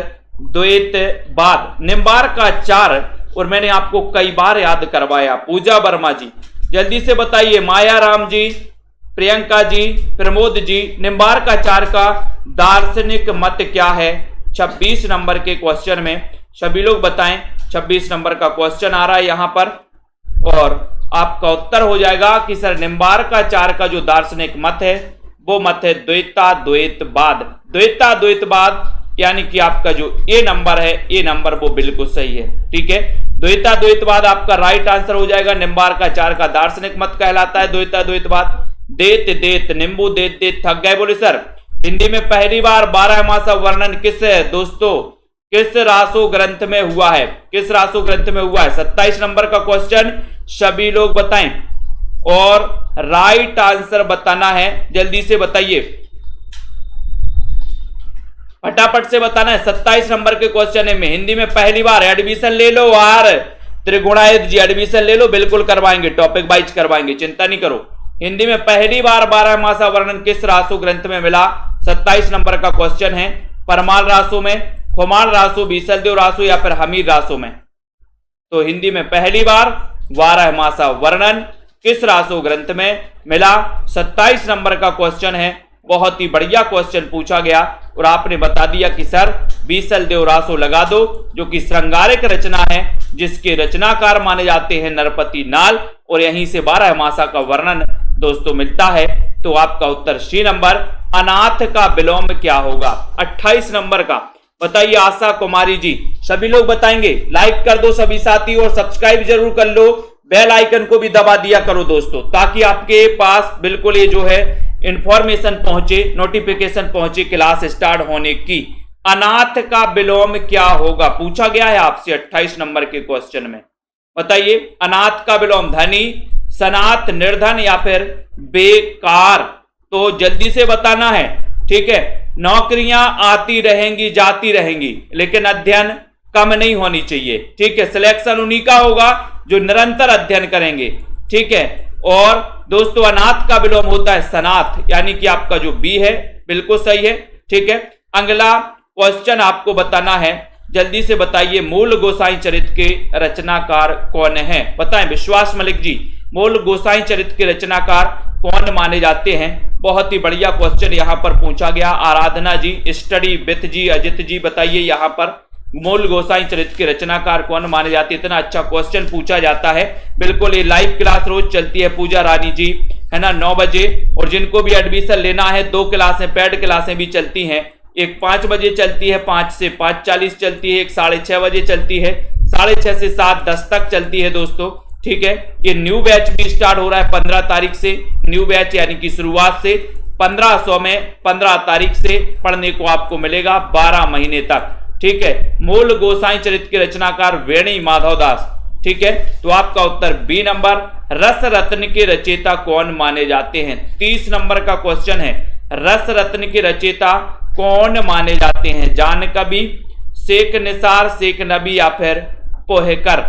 द्वैतवाद। निम्बार्काचार्य, और मैंने आपको कई बार याद करवाया। पूजा वर्मा जी जल्दी से बताइए, माया राम जी, प्रियंका जी, प्रमोद जी, निम्बार्काचार्य का दार्शनिक मत क्या है 26 नंबर के क्वेश्चन में। सभी लोग बताएं, 26 नंबर का क्वेश्चन आ रहा है यहां पर और आपका उत्तर हो जाएगा कि सर निम्बार्काचार्य का जो दार्शनिक मत है वो मत है द्वैताद्वैतवाद। द्वैताद्वैतवाद यानी कि आपका जो ए नंबर है, ए नंबर वो बिल्कुल सही है, ठीक है। द्वैताद्वैतवाद आपका राइट आंसर हो जाएगा। निम्बार्काचार्य का दार्शनिक मत कहलाता है द्वैताद्वैतवाद। देत देत नींबू देत देत थक गए बोले सर। हिंदी में पहली बार 12 मासा वर्णन किस दोस्तों, किस रासो ग्रंथ में हुआ है, किस रासो ग्रंथ में हुआ है। 27 नंबर का क्वेश्चन सभी लोग बताएं और राइट आंसर बताना है, जल्दी से बताइए, फटाफट से बताना है। 27 नंबर के क्वेश्चन है में हिंदी में पहली बार एडमिशन ले लो यार, त्रिगुणायत जी एडमिशन ले लो, बिल्कुल करवाएंगे, टॉपिक वाइज करवाएंगे, चिंता नहीं करो। हिंदी में पहली बार 12 मासा वर्णन किस रासो ग्रंथ में मिला, 27 नंबर का क्वेश्चन है। परमाल रासो में, खुमाल रासो, बीसलदेव रासो या फिर हमीर रासो में। तो हिंदी में पहली बार 12 मासा वर्णन किस रासो ग्रंथ में मिला, 27 नंबर का क्वेश्चन है। बहुत ही बढ़िया क्वेश्चन पूछा गया और आपने बता दिया कि सर बीसलदेव रासो लगा दो, जो कि श्रृंगारिक रचना है, जिसके रचनाकार माने जाते हैं नरपति नाल, और यहीं से 12 मासा का वर्णन दोस्तों मिलता है। तो आपका उत्तर सी नंबर अनाथ का विलोम क्या होगा 28 नंबर का। बताइए आशा कुमारी जी, सभी लोग बताएंगे, लाइक कर दो सभी साथी और सब्सक्राइब जरूर कर लो, बेल आइकन को भी दबा दिया करो दोस्तों, ताकि आपके पास बिल्कुल ये जो है इंफॉर्मेशन पहुंचे, नोटिफिकेशन पहुंचे क्लास स्टार्ट होने की। अनाथ का विलोम क्या होगा पूछा गया है आपसे 28 नंबर के क्वेश्चन में। बताइए अनाथ का विलोम धनी, सनाथ, निर्धन या फिर बेकार। तो जल्दी से बताना है, ठीक है। नौकरियां आती रहेंगी जाती रहेंगी, लेकिन अध्ययन कम नहीं होनी चाहिए, ठीक है। सिलेक्शन उन्हीं का होगा जो निरंतर अध्ययन करेंगे, ठीक है। और दोस्तों अनाथ का विलोम होता है सनाथ, यानी कि आपका जो बी है बिल्कुल सही है, ठीक है। अगला क्वेश्चन आपको बताना है, जल्दी से बताइए, मूल गोसाई चरित्र के रचनाकार कौन है। बताएं विश्वास मलिक जी, मूल गोसाई चरित्र के रचनाकार कौन माने जाते हैं। बहुत ही बढ़िया क्वेश्चन यहां पर पूछा गया। आराधना जी, स्टडी विथ जी, अजित जी बताइए यहां पर मूल गोसाई चरित्र के रचनाकार कौन माने जाते हैं। इतना अच्छा क्वेश्चन पूछा जाता है। बिल्कुल ये लाइव क्लास रोज चलती है पूजा रानी जी, है ना, 9 बजे। और जिनको भी एडमिशन लेना है 2 क्लासें, पेड क्लासें भी चलती हैं। एक 5 बजे चलती है, 5 से 5:40 चलती है, एक 6:30 बजे चलती है, 6:30 से 7:10 तक चलती है दोस्तों। ठीक है, ये न्यू बैच भी स्टार्ट हो रहा है 15 तारीख से। न्यू बैच यानी कि शुरुआत से 1500 में 15 तारीख से पढ़ने को आपको मिलेगा 12 महीने तक। ठीक है, मूल गोसाई चरित्र के रचनाकार वेणी माधव दास। ठीक है, तो आपका उत्तर बी नंबर। रस रत्न के रचयिता कौन माने जाते हैं? 30 नंबर का क्वेश्चन है, रस रत्न के रचयिता कौन माने जाते हैं? जान कवि, शेख निसार, शेख नबी या फिर पोहेकर?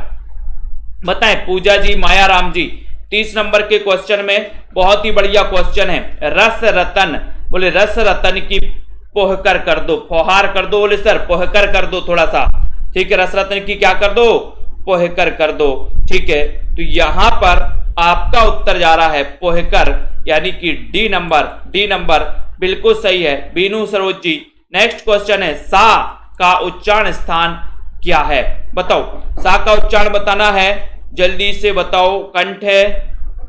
बताएं। पूजा जी, मायाराम जी। 30 नंबर के क्वेश्चन में बहुत ही बढ़िया क्वेश्चन है, रस रतन। बोले रस रतन की पोहकर कर दो, फौहार कर दो। बोले सर पोहकर कर दो थोड़ा सा। ठीक है, रस रतन की क्या कर दो? पोहकर कर दो। ठीक है, तो यहां पर आपका उत्तर जा रहा है पोहकर, यानी कि डी नंबर। डी नंबर बिल्कुल सही है बीनू सरोज जी। नेक्स्ट क्वेश्चन है, सा का उच्चारण स्थान क्या है? बताओ, सा का उच्चारण बताना है, जल्दी से बताओ। कंठ है,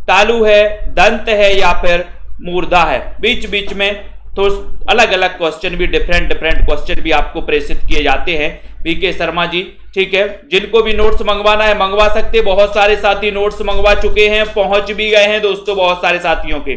तालु है, दंत है या फिर मूर्धा है? बीच बीच में तो अलग अलग क्वेश्चन भी, डिफरेंट क्वेश्चन भी आपको प्रेषित किए जाते हैं वीके शर्मा जी। ठीक है, जिनको भी नोट्स मंगवाना है मंगवा सकते। बहुत सारे साथी नोट्स मंगवा चुके हैं, पहुंच भी गए हैं दोस्तों बहुत सारे साथियों के।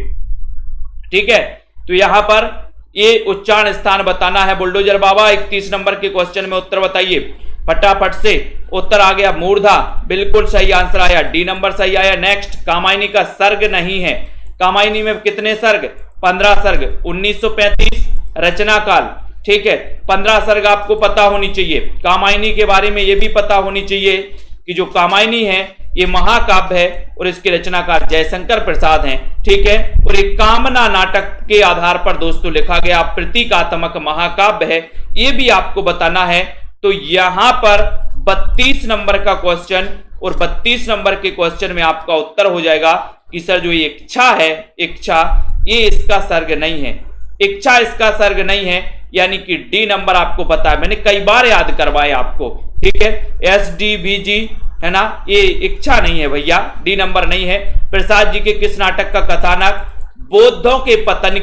ठीक है, तो यहां पर ये उच्चारण स्थान बताना है। बुलडोजर बाबा 31 नंबर के क्वेश्चन में उत्तर बताइए फटाफट से। उत्तर आ गया मूर्धा, बिल्कुल सही आंसर आया, डी नंबर सही आया। नेक्स्ट, कामायनी का सर्ग नहीं है। कामायनी में कितने सर्ग? 15 सर्ग। 1935 रचना काल। ठीक है, 15 सर्ग आपको पता होनी चाहिए। कामायनी के बारे में यह भी पता होनी चाहिए कि जो कामायनी है ये महाकाव्य है और इसके रचनाकार जयशंकर प्रसाद हैं। ठीक है, और एक कामना नाटक के आधार पर दोस्तों लिखा गया प्रतीकात्मक महाकाव्य है, ये भी आपको बताना है। तो यहां पर 32 नंबर का क्वेश्चन, और 32 नंबर के क्वेश्चन में आपका उत्तर हो जाएगा कि सर जो ये इच्छा है, इच्छा ये इसका सर्ग नहीं है। इच्छा इसका सर्ग नहीं है, यानी कि डी नंबर आपको पता है, मैंने कई बार याद करवाया आपको। ठीक है, SDVG है ना, ये इच्छा नहीं है भैया, डी नंबर नहीं है। प्रसाद जी के किस नाटक का कथानक बौद्धों के पतन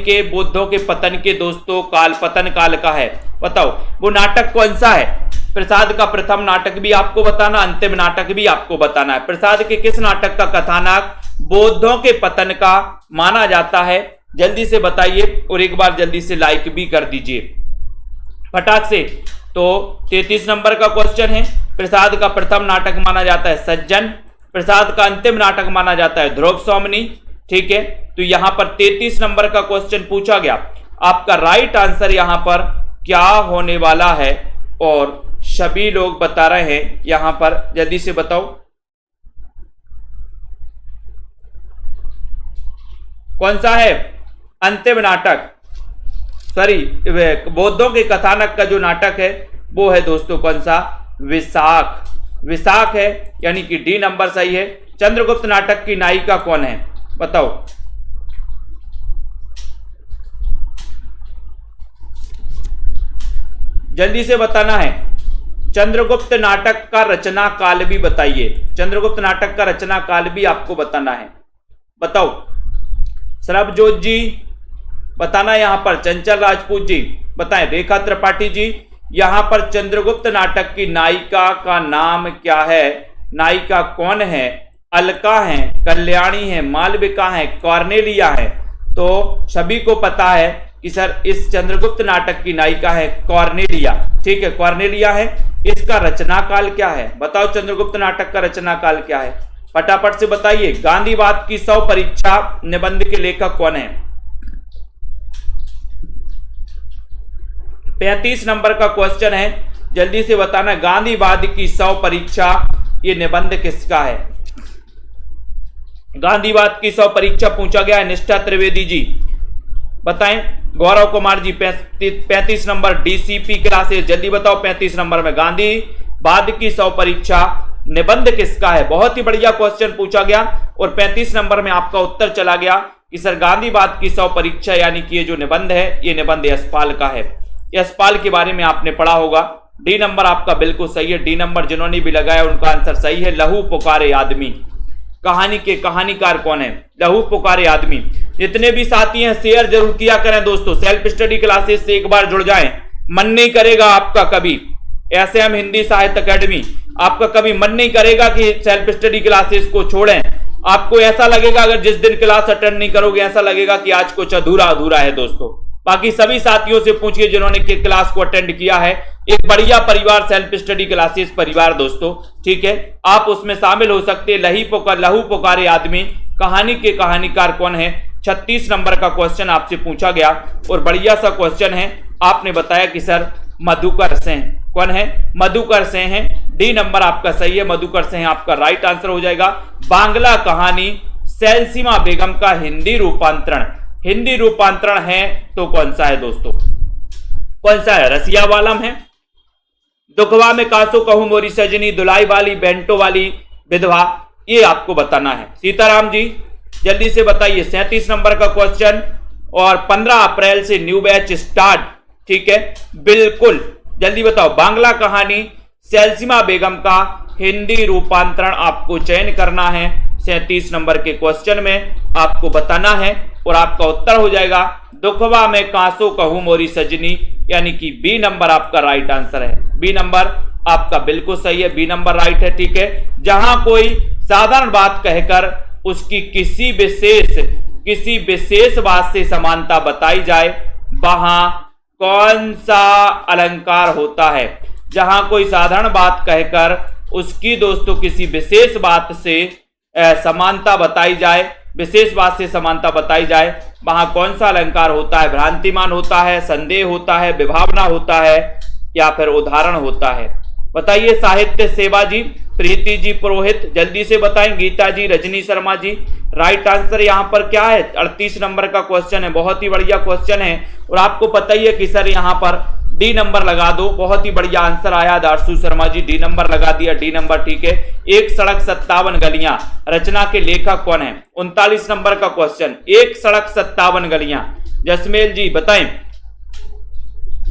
के दोस्तों काल, पतन काल का है? बताओ वो नाटक कौन सा है? प्रसाद का प्रथम नाटक भी आपको बताना, अंतिम नाटक भी आपको बताना है। प्रसाद के किस नाटक का कथानक बौद्धों के पतन का माना जाता है? जल्दी से बताइए, और एक बार जल्दी से लाइक भी कर दीजिए फटाक से। तो 33 नंबर का क्वेश्चन है, प्रसाद का प्रथम नाटक माना जाता है सज्जन, प्रसाद का अंतिम नाटक माना जाता है ध्रुव सोमनी। ठीक है, तो यहां पर 33 नंबर का क्वेश्चन पूछा गया, आपका राइट आंसर यहां पर क्या होने वाला है? और सभी लोग बता रहे हैं यहां पर, जल्दी से बताओ कौन सा है अंतिम नाटक? सॉरी, बौद्धों के कथानक का जो नाटक है वो है दोस्तों कौन सा? विशाख। विशाख है, यानी कि डी नंबर सही है। चंद्रगुप्त नाटक की नायिका कौन है? बताओ। जल्दी से बताना है। चंद्रगुप्त नाटक का रचना काल भी बताइए। चंद्रगुप्त नाटक का रचना काल भी आपको बताना है। बताओ। सरबजोत जी बताना यहां पर, चंचल राजपूत जी बताएं, रेखा त्रिपाठी जी यहां पर चंद्रगुप्त नाटक की नायिका का नाम क्या है? नायिका कौन है? अलका है, कल्याणी है, मालविका है, कॉर्नेलिया है? तो सभी को पता है कि सर इस चंद्रगुप्त नाटक की नायिका है कॉर्नेलिया। ठीक है, कॉर्नेलिया है। इसका रचना काल क्या है? बताओ, चंद्रगुप्त नाटक का रचना काल क्या है? फटाफट से बताइए। गांधीवाद की 100 परीक्षा निबंध के लेखक कौन है? 35 नंबर का क्वेश्चन है, जल्दी से बताना। गांधीवाद की 100 परीक्षा ये निबंध किसका है? गांधीवाद की 100 परीक्षा पूछा गया है, निष्ठा त्रिवेदी जी बताएं। Gaurav Kumar ji 35 number DCP classes, जल्दी बताओ 35 नंबर में गांधीवाद की 100 परीक्षा निबंध किसका है? बहुत ही बढ़िया क्वेश्चन पूछा गया और 35 नंबर में आपका उत्तर चला गया कि सर गांधीवाद की 100 परीक्षा यानी कि ये जो निबंध है ये निबंध यशपाल का है। यशपाल के बारे में आपने पढ़ा होगा। डी नंबर आपका बिल्कुल सही है। डी नंबर जिन्होंने भी लगाया उनका आंसर सही है। लहू पुकारे आदमी कहानी के कहानीकार कौन है? लहू पुकारे आदमी। जितने भी साथी हैं शेयर जरूर किया करें दोस्तों। सेल्फ स्टडी क्लासेस से एक बार जुड़ जाएं, मन नहीं करेगा आपका कभी। एसएम हिंदी साहित्य अकेडमी आपका कभी मन नहीं करेगा कि सेल्फ स्टडी क्लासेस को छोड़ें। आपको ऐसा लगेगा अगर जिस दिन क्लास अटेंड नहीं करोगे, ऐसा लगेगा कि आज कुछ अधूरा अधूरा है दोस्तों। बाकी सभी साथियों से पूछिए जिन्होंने क्लास को अटेंड किया है, एक बढ़िया परिवार सेल्फ स्टडी क्लासेस परिवार दोस्तों, ठीक है। आप उसमें शामिल हो सकते हैं। लहू पुकारे आदमी कहानी के कहानीकार कौन है, 36 नंबर का क्वेश्चन आपसे पूछा गया और बढ़िया सा क्वेश्चन है। आपने बताया कि सर मधुकर सिंह। कौन है? मधुकर सिंह है। डी नंबर आपका सही है, मधुकर सिंह आपका राइट आंसर हो जाएगा। बांग्ला कहानी सैलसीमा बेगम का हिंदी रूपांतरण है तो कौन सा है दोस्तों? कौन सा है? रसिया वालम है। दुखवा में कासो कहूं मोरी सजनी, दुलाई वाली बेंटो वाली विधवा, ये आपको बताना है। सीताराम जी जल्दी से बताइए। 37 नंबर का क्वेश्चन और 15 अप्रैल से न्यू बैच स्टार्ट, ठीक है, बिल्कुल जल्दी बताओ। बांग्ला कहानी सैलसीमा बेगम का हिंदी रूपांतरण आपको चयन करना है। 37 नंबर के क्वेश्चन में आपको बताना है और आपका उत्तर हो जाएगा दुखवा में कांसो कहूं मोरी सजनी, यानी कि बी नंबर आपका राइट आंसर है। बी नंबर आपका बिल्कुल सही है, बी नंबर राइट है, ठीक है। जहां कोई साधारण बात कहकर उसकी किसी विशेष बात से समानता बताई जाए, वहां कौन सा अलंकार होता है? जहां कोई साधारण बात कहकर उसकी दोस्तों किसी विशेष बात से समानता बताई जाए, वहां कौन सा अलंकार होता है? भ्रांतिमान होता है, संदेह होता है, विभावना होता है या फिर उदाहरण होता है? बताइए। साहित्य सेवा जी, प्रीति जी पुरोहित जल्दी से बताएं। गीता जी, रजनी शर्मा जी, राइट आंसर यहां पर क्या है? 38 नंबर का क्वेश्चन है, बहुत ही बढ़िया क्वेश्चन है। और आपको पता ही है कि सर यहां पर डी नंबर लगा दो, बहुत ही बढ़िया आंसर आया। दारसू शर्मा जी डी नंबर लगा दिया, डी नंबर ठीक है। एक सड़क 57 गलियां, रचना के लेखक कौन है? 39 नंबर का क्वेश्चन, एक सड़क 57 गलियां, जसमेल जी बताएं।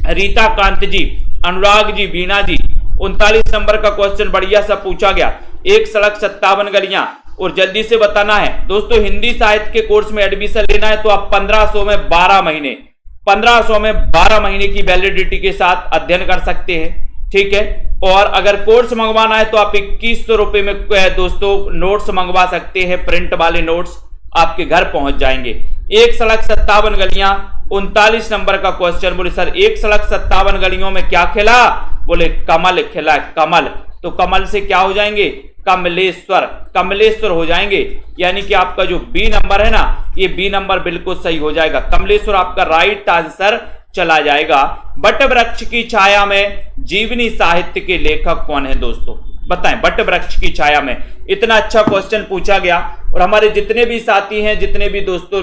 रीता कांत जी, अनुराग जी, बीना जी, 39 नंबर का क्वेश्चन बढ़िया सा पूछा गया। एक सड़क 57 गलियां और जल्दी से बताना है दोस्तों। हिंदी साहित्य के कोर्स में एडमिशन लेना है तो आप 1500 में 12 महीने की वैलिडिटी के साथ अध्ययन कर सकते हैं, ठीक है। और अगर कोर्स मंगवाना है तो आप 2100 रुपए में दोस्तों नोट्स मंगवा सकते हैं, प्रिंट वाले नोट्स आपके घर पहुंच जाएंगे। एक सड़क 57 गलियां, 39 नंबर का क्वेश्चन। बोले सर एक सड़क 57 गलियों में क्या खिला? बोले कमल खिला, कमल। तो कमल से क्या हो जाएंगे? कमलेश्वर हो जाएंगे। यानी कि आपका जो बी नंबर है ना, ये बी नंबर बिल्कुल सही हो जाएगा। कमलेश्वर आपका राइट आंसर चला जाएगा। बट वृक्ष की छाया में जीवनी साहित्य के लेखक कौन है दोस्तों? बताएं। बट वृक्ष की छाया में, इतना अच्छा क्वेश्चन पूछा गया। और हमारे जितने भी साथी हैं, जितने भी दोस्तों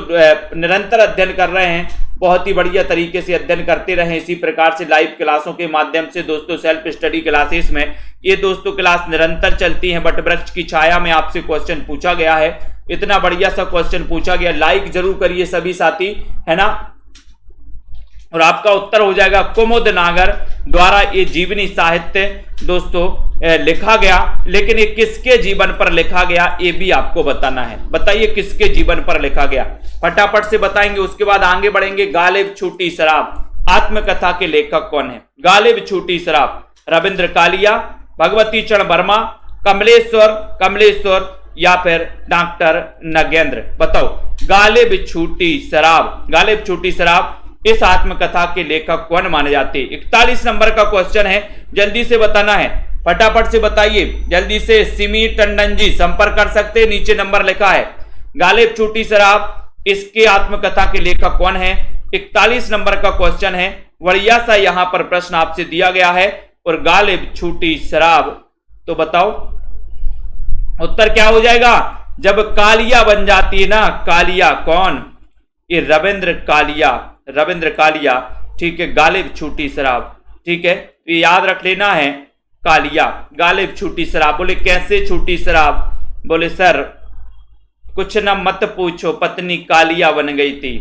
निरंतर अध्ययन कर रहे हैं, बहुत ही बढ़िया तरीके से अध्ययन करते रहें। इसी प्रकार से लाइव क्लासों के माध्यम से दोस्तों सेल्फ स्टडी क्लासेस में ये दोस्तों क्लास निरंतर चलती हैं। बट वृक्ष की छाया में आपसे क्वेश्चन पूछा गया है, इतना बढ़िया सा क्वेश्चन पूछा गया। लाइक जरूर करिए सभी साथी, है ना। और आपका उत्तर हो जाएगा कुमुद नागर द्वारा ये जीवनी साहित्य दोस्तों लिखा गया। लेकिन ये किसके जीवन पर लिखा गया ये भी आपको बताना है। बताइए किसके जीवन पर लिखा गया, फटाफट से बताएंगे, उसके बाद आगे बढ़ेंगे। गालिब छूटी शराब आत्मकथा के लेखक कौन है? गालिब छूटी शराब, रविंद्र कालिया, भगवती चरण वर्मा, कमलेश्वर या फिर डॉक्टर नगेंद्र। बताओ। गालिब छूटी शराब इस आत्मकथा के लेखक कौन माने जाते? 41 नंबर का क्वेश्चन है, जल्दी से बताना है, फटाफट से बताइए जल्दी से। सिमी टंडन जी संपर्क कर सकते, नीचे नंबर लिखा है। गालिब छूटी शराब इसके आत्मकथा के लेखक कौन है? 41 नंबर का क्वेश्चन है, बढ़िया सा यहां पर प्रश्न आपसे दिया गया है। और गालिब छूटी शराब, तो बताओ उत्तर क्या हो जाएगा? जब कालिया बन जाती है ना, कालिया कौन? ये रविंद्र कालिया, ठीक है। गालिब छूटी शराब, ठीक है, तो याद रख लेना है कालिया, गालिब छूटी शराब। बोले कैसे छूटी शराब? बोले सर कुछ ना मत पूछो, पत्नी कालिया बन गई थी।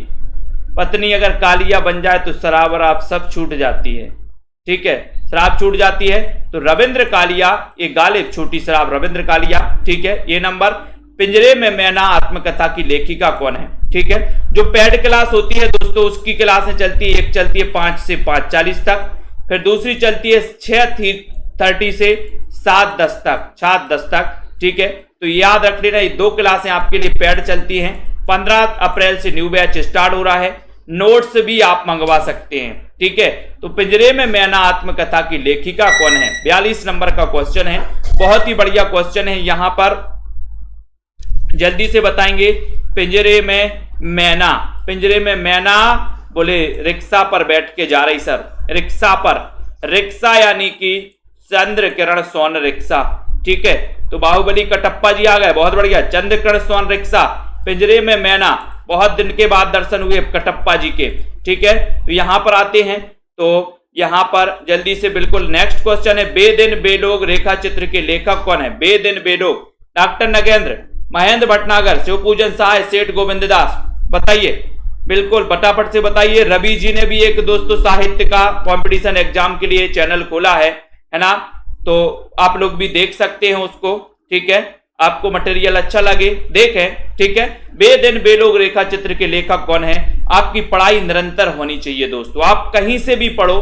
पत्नी अगर कालिया बन जाए तो शराब और आप सब छूट जाती है, ठीक है, शराब छूट जाती है। तो रविंद्र कालिया, ये गालिब छूटी शराब, रविंद्र कालिया, ठीक है। ये नंबर। पिंजरे में मैना आत्मकथा की लेखिका कौन है? ठीक है। जो पेड क्लास होती है दोस्तों उसकी क्लासें चलती है, एक चलती है 5 से 5:40 तक, फिर दूसरी चलती है 6:30 से 7:10 तक, 7:10 तक। ठीक है, तो याद रख लेना, ये 2 क्लासें आपके लिए पेड चलती हैं। 15 अप्रैल से न्यू बैच स्टार्ट हो रहा है। नोट्स भी आप मंगवा सकते हैं। ठीक है, तो पिंजरे में मैना आत्मकथा की लेखिका कौन है? 42 नंबर का क्वेश्चन है, बहुत ही बढ़िया क्वेश्चन है। यहां पर जल्दी से बताएंगे। पिंजरे में मैना, पिंजरे में मैना बोले रिक्शा पर बैठ के जा रही सर, रिक्शा पर, रिक्शा यानी कि चंद्र किरण सोन रिक्शा। ठीक है, तो बाहुबली कटप्पा जी आ गए, बहुत बढ़िया। चंद्र किरण सोन रिक्शा, पिंजरे में मैना, बहुत दिन के बाद दर्शन हुए कटप्पा जी के। ठीक है, तो यहां पर आते हैं, तो यहां पर जल्दी से बिल्कुल नेक्स्ट क्वेश्चन है, बेदिन बेलोग रेखा चित्र के लेखक कौन है? बेदिन बेलोग, डॉक्टर नगेंद्र, महेंद्र भटनागर, शिवपूजन सहाय, सेठ गोविंद दास। बताइए, बिल्कुल फटाफट से बताइए। रवि जी ने भी एक दोस्तों साहित्य का कंपटीशन एग्जाम के लिए चैनल खोला है ना, तो आप लोग भी देख सकते हैं उसको। ठीक है, आपको मटेरियल अच्छा लगे देखें। ठीक है, बेदिन बेलोग रेखा चित्र के लेखक कौन है? आपकी पढ़ाई निरंतर होनी चाहिए दोस्तों, आप कहीं से भी पढ़ो,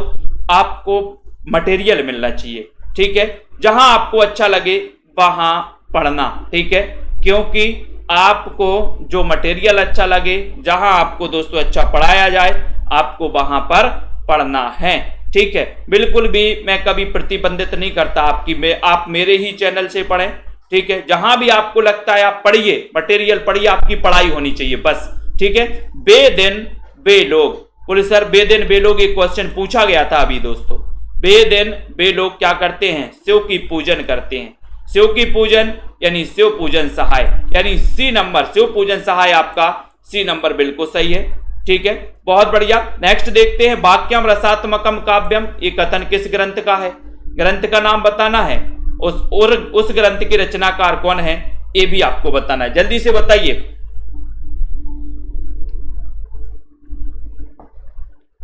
आपको मटेरियल मिलना चाहिए। ठीक है, जहां आपको अच्छा लगे वहां पढ़ना। ठीक है, क्योंकि आपको जो मटेरियल अच्छा लगे, जहां आपको दोस्तों अच्छा पढ़ाया जाए, आपको वहां पर पढ़ना है। ठीक है, बिल्कुल भी मैं कभी प्रतिबंधित नहीं करता आपकी, आप मेरे ही चैनल से पढ़ें। ठीक है, जहां भी आपको लगता है आप पढ़िए, मटेरियल पढ़िए, आपकी पढ़ाई होनी चाहिए बस। ठीक है, बेदिन बेलोग, बोले सर बेदिन बेलोग एक क्वेश्चन पूछा गया था अभी दोस्तों। बेदिन बेलोग क्या करते हैं? शिव की पूजन करते हैं। शिव की पूजन यानी शिव पूजन सहाय, यानी सी नंबर, शिव पूजन सहाय आपका सी नंबर बिल्कुल सही है। ठीक है, बहुत बढ़िया। नेक्स्ट देखते हैं, वाक्यम रसात्मकम काव्यम, ये कथन किस ग्रंथ का है? ग्रंथ का नाम बताना है, उस ग्रंथ के रचनाकार कौन है ये भी आपको बताना है। जल्दी से बताइए,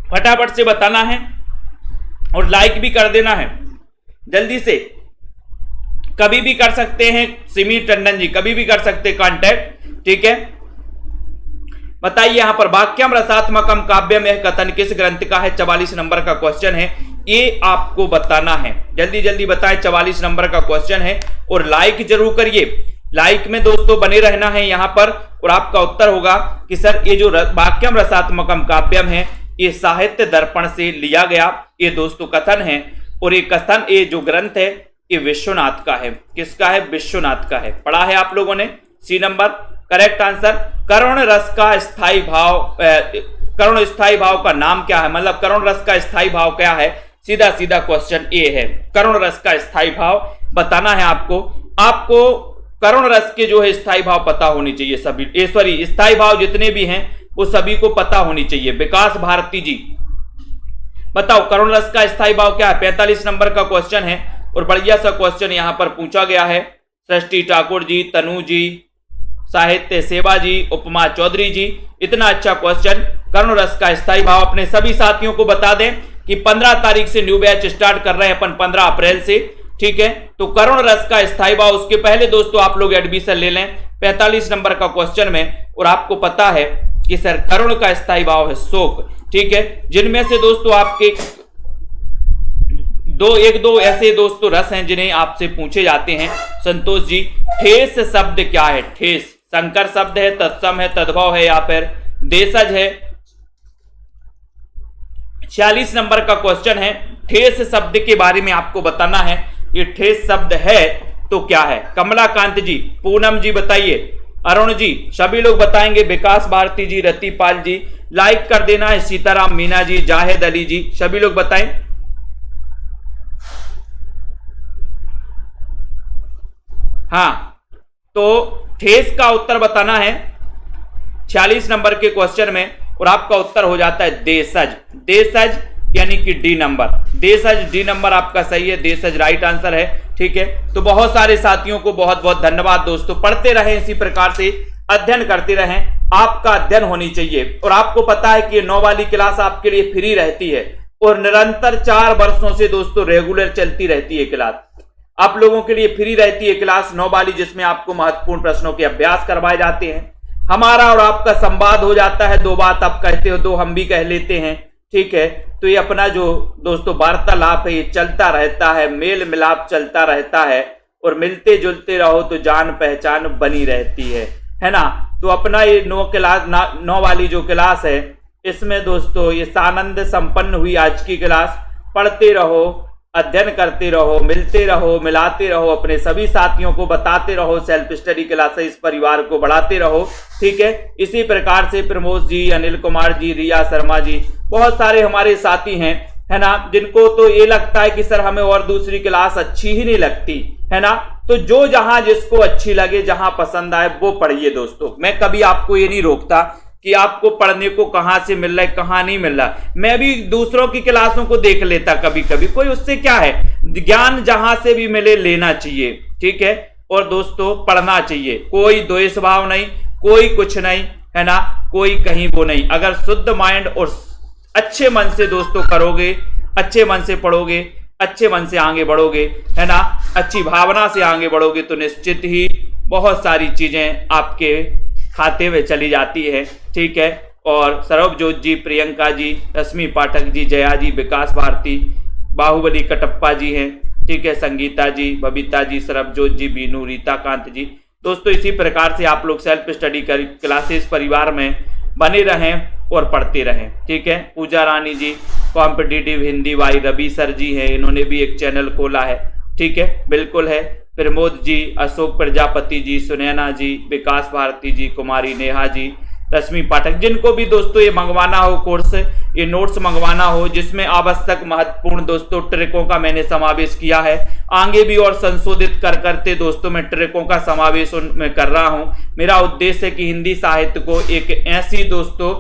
फटाफट से बताना है और लाइक भी कर देना है जल्दी से। कभी भी कर सकते हैं सिमी टंडन जी, कभी भी कर सकते कांटेक्ट। ठीक है, बताइए यहां पर वाक्यम रसात्मकम काव्यम यह कथन किस ग्रंथ का है? 44 नंबर का क्वेश्चन है, ये आपको बताना है। जल्दी जल्दी बताएं, 44 नंबर का क्वेश्चन है और लाइक जरूर करिए। लाइक में दोस्तों बने रहना है यहां पर, और आपका उत्तर होगा कि सर ये जो वाक्यम रसात्मकम काव्यम है ये साहित्य दर्पण से लिया गया ये दोस्तों कथन है। और ये कथन, ये जो ग्रंथ है ये विश्वनाथ का है। किसका है? विश्वनाथ का है। पढ़ा है आप लोगों ने, सी नंबर करेक्ट आंसर। करुण रस का स्थायी भाव, करुण स्थायी भाव का नाम क्या है? मतलब करुण रस का स्थायी भाव क्या है? सीधा सीधा क्वेश्चन ये है, करुण रस का स्थायी भाव बताना है आपको। आपको करुण रस के जो है स्थायी भाव पता होनी चाहिए सभी, सॉरी स्थायी भाव जितने भी हैं वो सभी को पता होनी चाहिए। विकास भारती जी बताओ करुण रस का स्थायी भाव क्या है? 45 नंबर का क्वेश्चन है और बढ़िया सा क्वेश्चन यहां पर पूछा गया है। सृष्टि ठाकुर जी, तनु जी, साहित्य सेवा जी, उपमा चौधरी जी, इतना अच्छा क्वेश्चन। करुण रस का स्थायी भाव अपने सभी साथियों को बता दें कि 15 तारीख से न्यू बैच स्टार्ट कर रहे हैं अपन, 15 अप्रैल से। ठीक है, तो करुण रस का स्थायी भाव, उसके पहले दोस्तों आप लोग एडमिशन ले लें 45 नंबर का क्वेश्चन में। और आपको पता है कि सर करुण का स्थायी भाव है शोक। ठीक है, जिनमें से दोस्तों आपके एक दो ऐसे दोस्तों रस हैं जिन्हें आपसे पूछे जाते हैं। संतोष जी, ठेस शब्द क्या है? ठेस संकर शब्द है, तत्सम है, तद्भव है या फिर देशज है? 46 नंबर का क्वेश्चन है। ठेस शब्द के बारे में आपको बताना है, ये ठेस शब्द है तो क्या है? कमलाकांत जी, पूनम जी बताइए, अरुण जी, सभी लोग बताएंगे। विकास भारती जी, रतिपाल जी, लाइक कर देना है। सीताराम मीना जी, जाहिद अली जी, सभी लोग बताएं। हाँ, तो ठेस का उत्तर बताना है 46 नंबर के क्वेश्चन में और आपका उत्तर हो जाता है देशज। देशज यानी कि डी नंबर, देशज डी नंबर आपका सही है, देशज राइट आंसर है। ठीक है, तो बहुत सारे साथियों को बहुत बहुत धन्यवाद दोस्तों। पढ़ते रहें, इसी प्रकार से अध्ययन करते रहें, आपका अध्ययन होनी चाहिए। और आपको पता है कि 9 वाली क्लास आपके लिए फ्री रहती है और निरंतर 4 वर्षों से दोस्तों रेगुलर चलती रहती है क्लास। आप लोगों के लिए फ्री रहती है क्लास 9 वाली, जिसमें आपको महत्वपूर्ण प्रश्नों के अभ्यास करवाए जाते हैं। हमारा और आपका संवाद हो जाता है, 2 बात आप कहते हो 2 हम भी कह लेते हैं। ठीक है। तो ये अपना जो दोस्तों वार्तालाप है ये चलता रहता है, मेल मिलाप चलता रहता है, और मिलते जुलते रहो तो जान पहचान बनी रहती है ना। तो अपना ये 9 वाली जो क्लास है इसमें दोस्तों ये सानंद संपन्न हुई आज की क्लास। पढ़ते रहो, अध्ययन करते रहो, मिलते रहो, मिलाते रहो, अपने सभी साथियों को बताते रहो, सेल्फ स्टडी क्लासेस इस परिवार को बढ़ाते रहो, ठीक है। इसी प्रकार से प्रमोद जी, अनिल कुमार जी, रिया शर्मा जी, बहुत सारे हमारे साथी हैं, है ना, जिनको तो ये लगता है कि सर हमें और दूसरी क्लास अच्छी ही नहीं लगती, है ना। तो जो जहां जिसको अच्छी लगे, जहां पसंद आए वो पढ़िए दोस्तों। मैं कभी आपको ये नहीं रोकता कि आपको पढ़ने को कहां से मिल रहा है, कहां नहीं मिल रहा। मैं भी दूसरों की क्लासों को देख लेता कभी कभी, कोई उससे क्या है, ज्ञान जहां से भी मिले लेना चाहिए, ठीक है। और दोस्तों पढ़ना चाहिए, कोई द्वेष भाव नहीं, कोई कुछ नहीं, है ना, कोई कहीं वो नहीं। अगर शुद्ध माइंड और अच्छे मन से दोस्तों करोगे, अच्छे मन से पढ़ोगे, अच्छे मन से आगे बढ़ोगे, है ना, अच्छी भावना से आगे बढ़ोगे, तो निश्चित ही बहुत सारी चीजें आपके खाते में चली जाती है, ठीक है। और सरबजोत जी, प्रियंका जी, रश्मि पाठक जी, जया जी, विकास भारती, बाहुबली कटप्पा जी हैं, ठीक है, संगीता जी, बबीता जी, सरबजोत जी, बीनू, रीता कांत जी। दोस्तों इसी प्रकार से आप लोग सेल्फ स्टडी क्लासेस परिवार में बने रहें और पढ़ते रहें, ठीक है। पूजा रानी जी, कॉम्पिटिटिव हिंदी वाई, रवि सर जी हैं, इन्होंने भी एक चैनल खोला है, ठीक है, बिल्कुल है। प्रमोद जी, अशोक प्रजापति जी, सुनैना जी, विकास भारती जी, कुमारी नेहा जी, रश्मि पाठक, जिनको भी दोस्तों ये मंगवाना हो कोर्स, ये नोट्स मंगवाना हो जिसमें आवश्यक महत्वपूर्ण दोस्तों ट्रिकों का मैंने समावेश किया है, आगे भी और संशोधित करते दोस्तों मैं ट्रिकों का समावेश उनमें कर रहा हूं। मेरा उद्देश्य है कि हिंदी साहित्य को एक ऐसी दोस्तों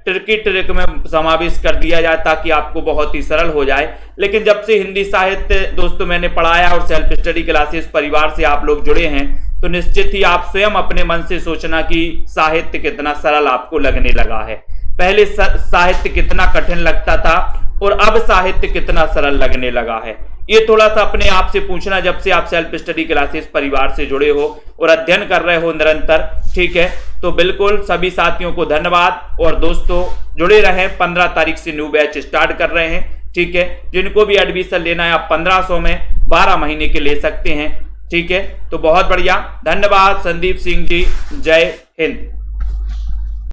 ट्रिक में समावेश कर दिया जाए ताकि आपको बहुत ही सरल हो जाए। लेकिन जब से हिंदी साहित्य दोस्तों मैंने पढ़ाया और सेल्फ स्टडी क्लासेस परिवार से आप लोग जुड़े हैं, तो निश्चित ही आप स्वयं अपने मन से सोचना कि साहित्य कितना सरल आपको लगने लगा है। पहले साहित्य कितना कठिन लगता था और अब साहित्य कितना सरल लगने लगा है। ये थोड़ा सा अपने आप से पूछना जब से आप सेल्फ स्टडी क्लासेस परिवार से जुड़े हो और अध्ययन कर रहे हो निरंतर, ठीक है। तो बिल्कुल सभी साथियों को धन्यवाद। और दोस्तों जुड़े रहें, 15 तारीख से न्यू बैच स्टार्ट कर रहे हैं, ठीक है। जिनको भी एडमिशन लेना है आप 1500 में 12 महीने के ले सकते हैं, ठीक है। तो बहुत बढ़िया, धन्यवाद। संदीप सिंह जी, जय हिंद।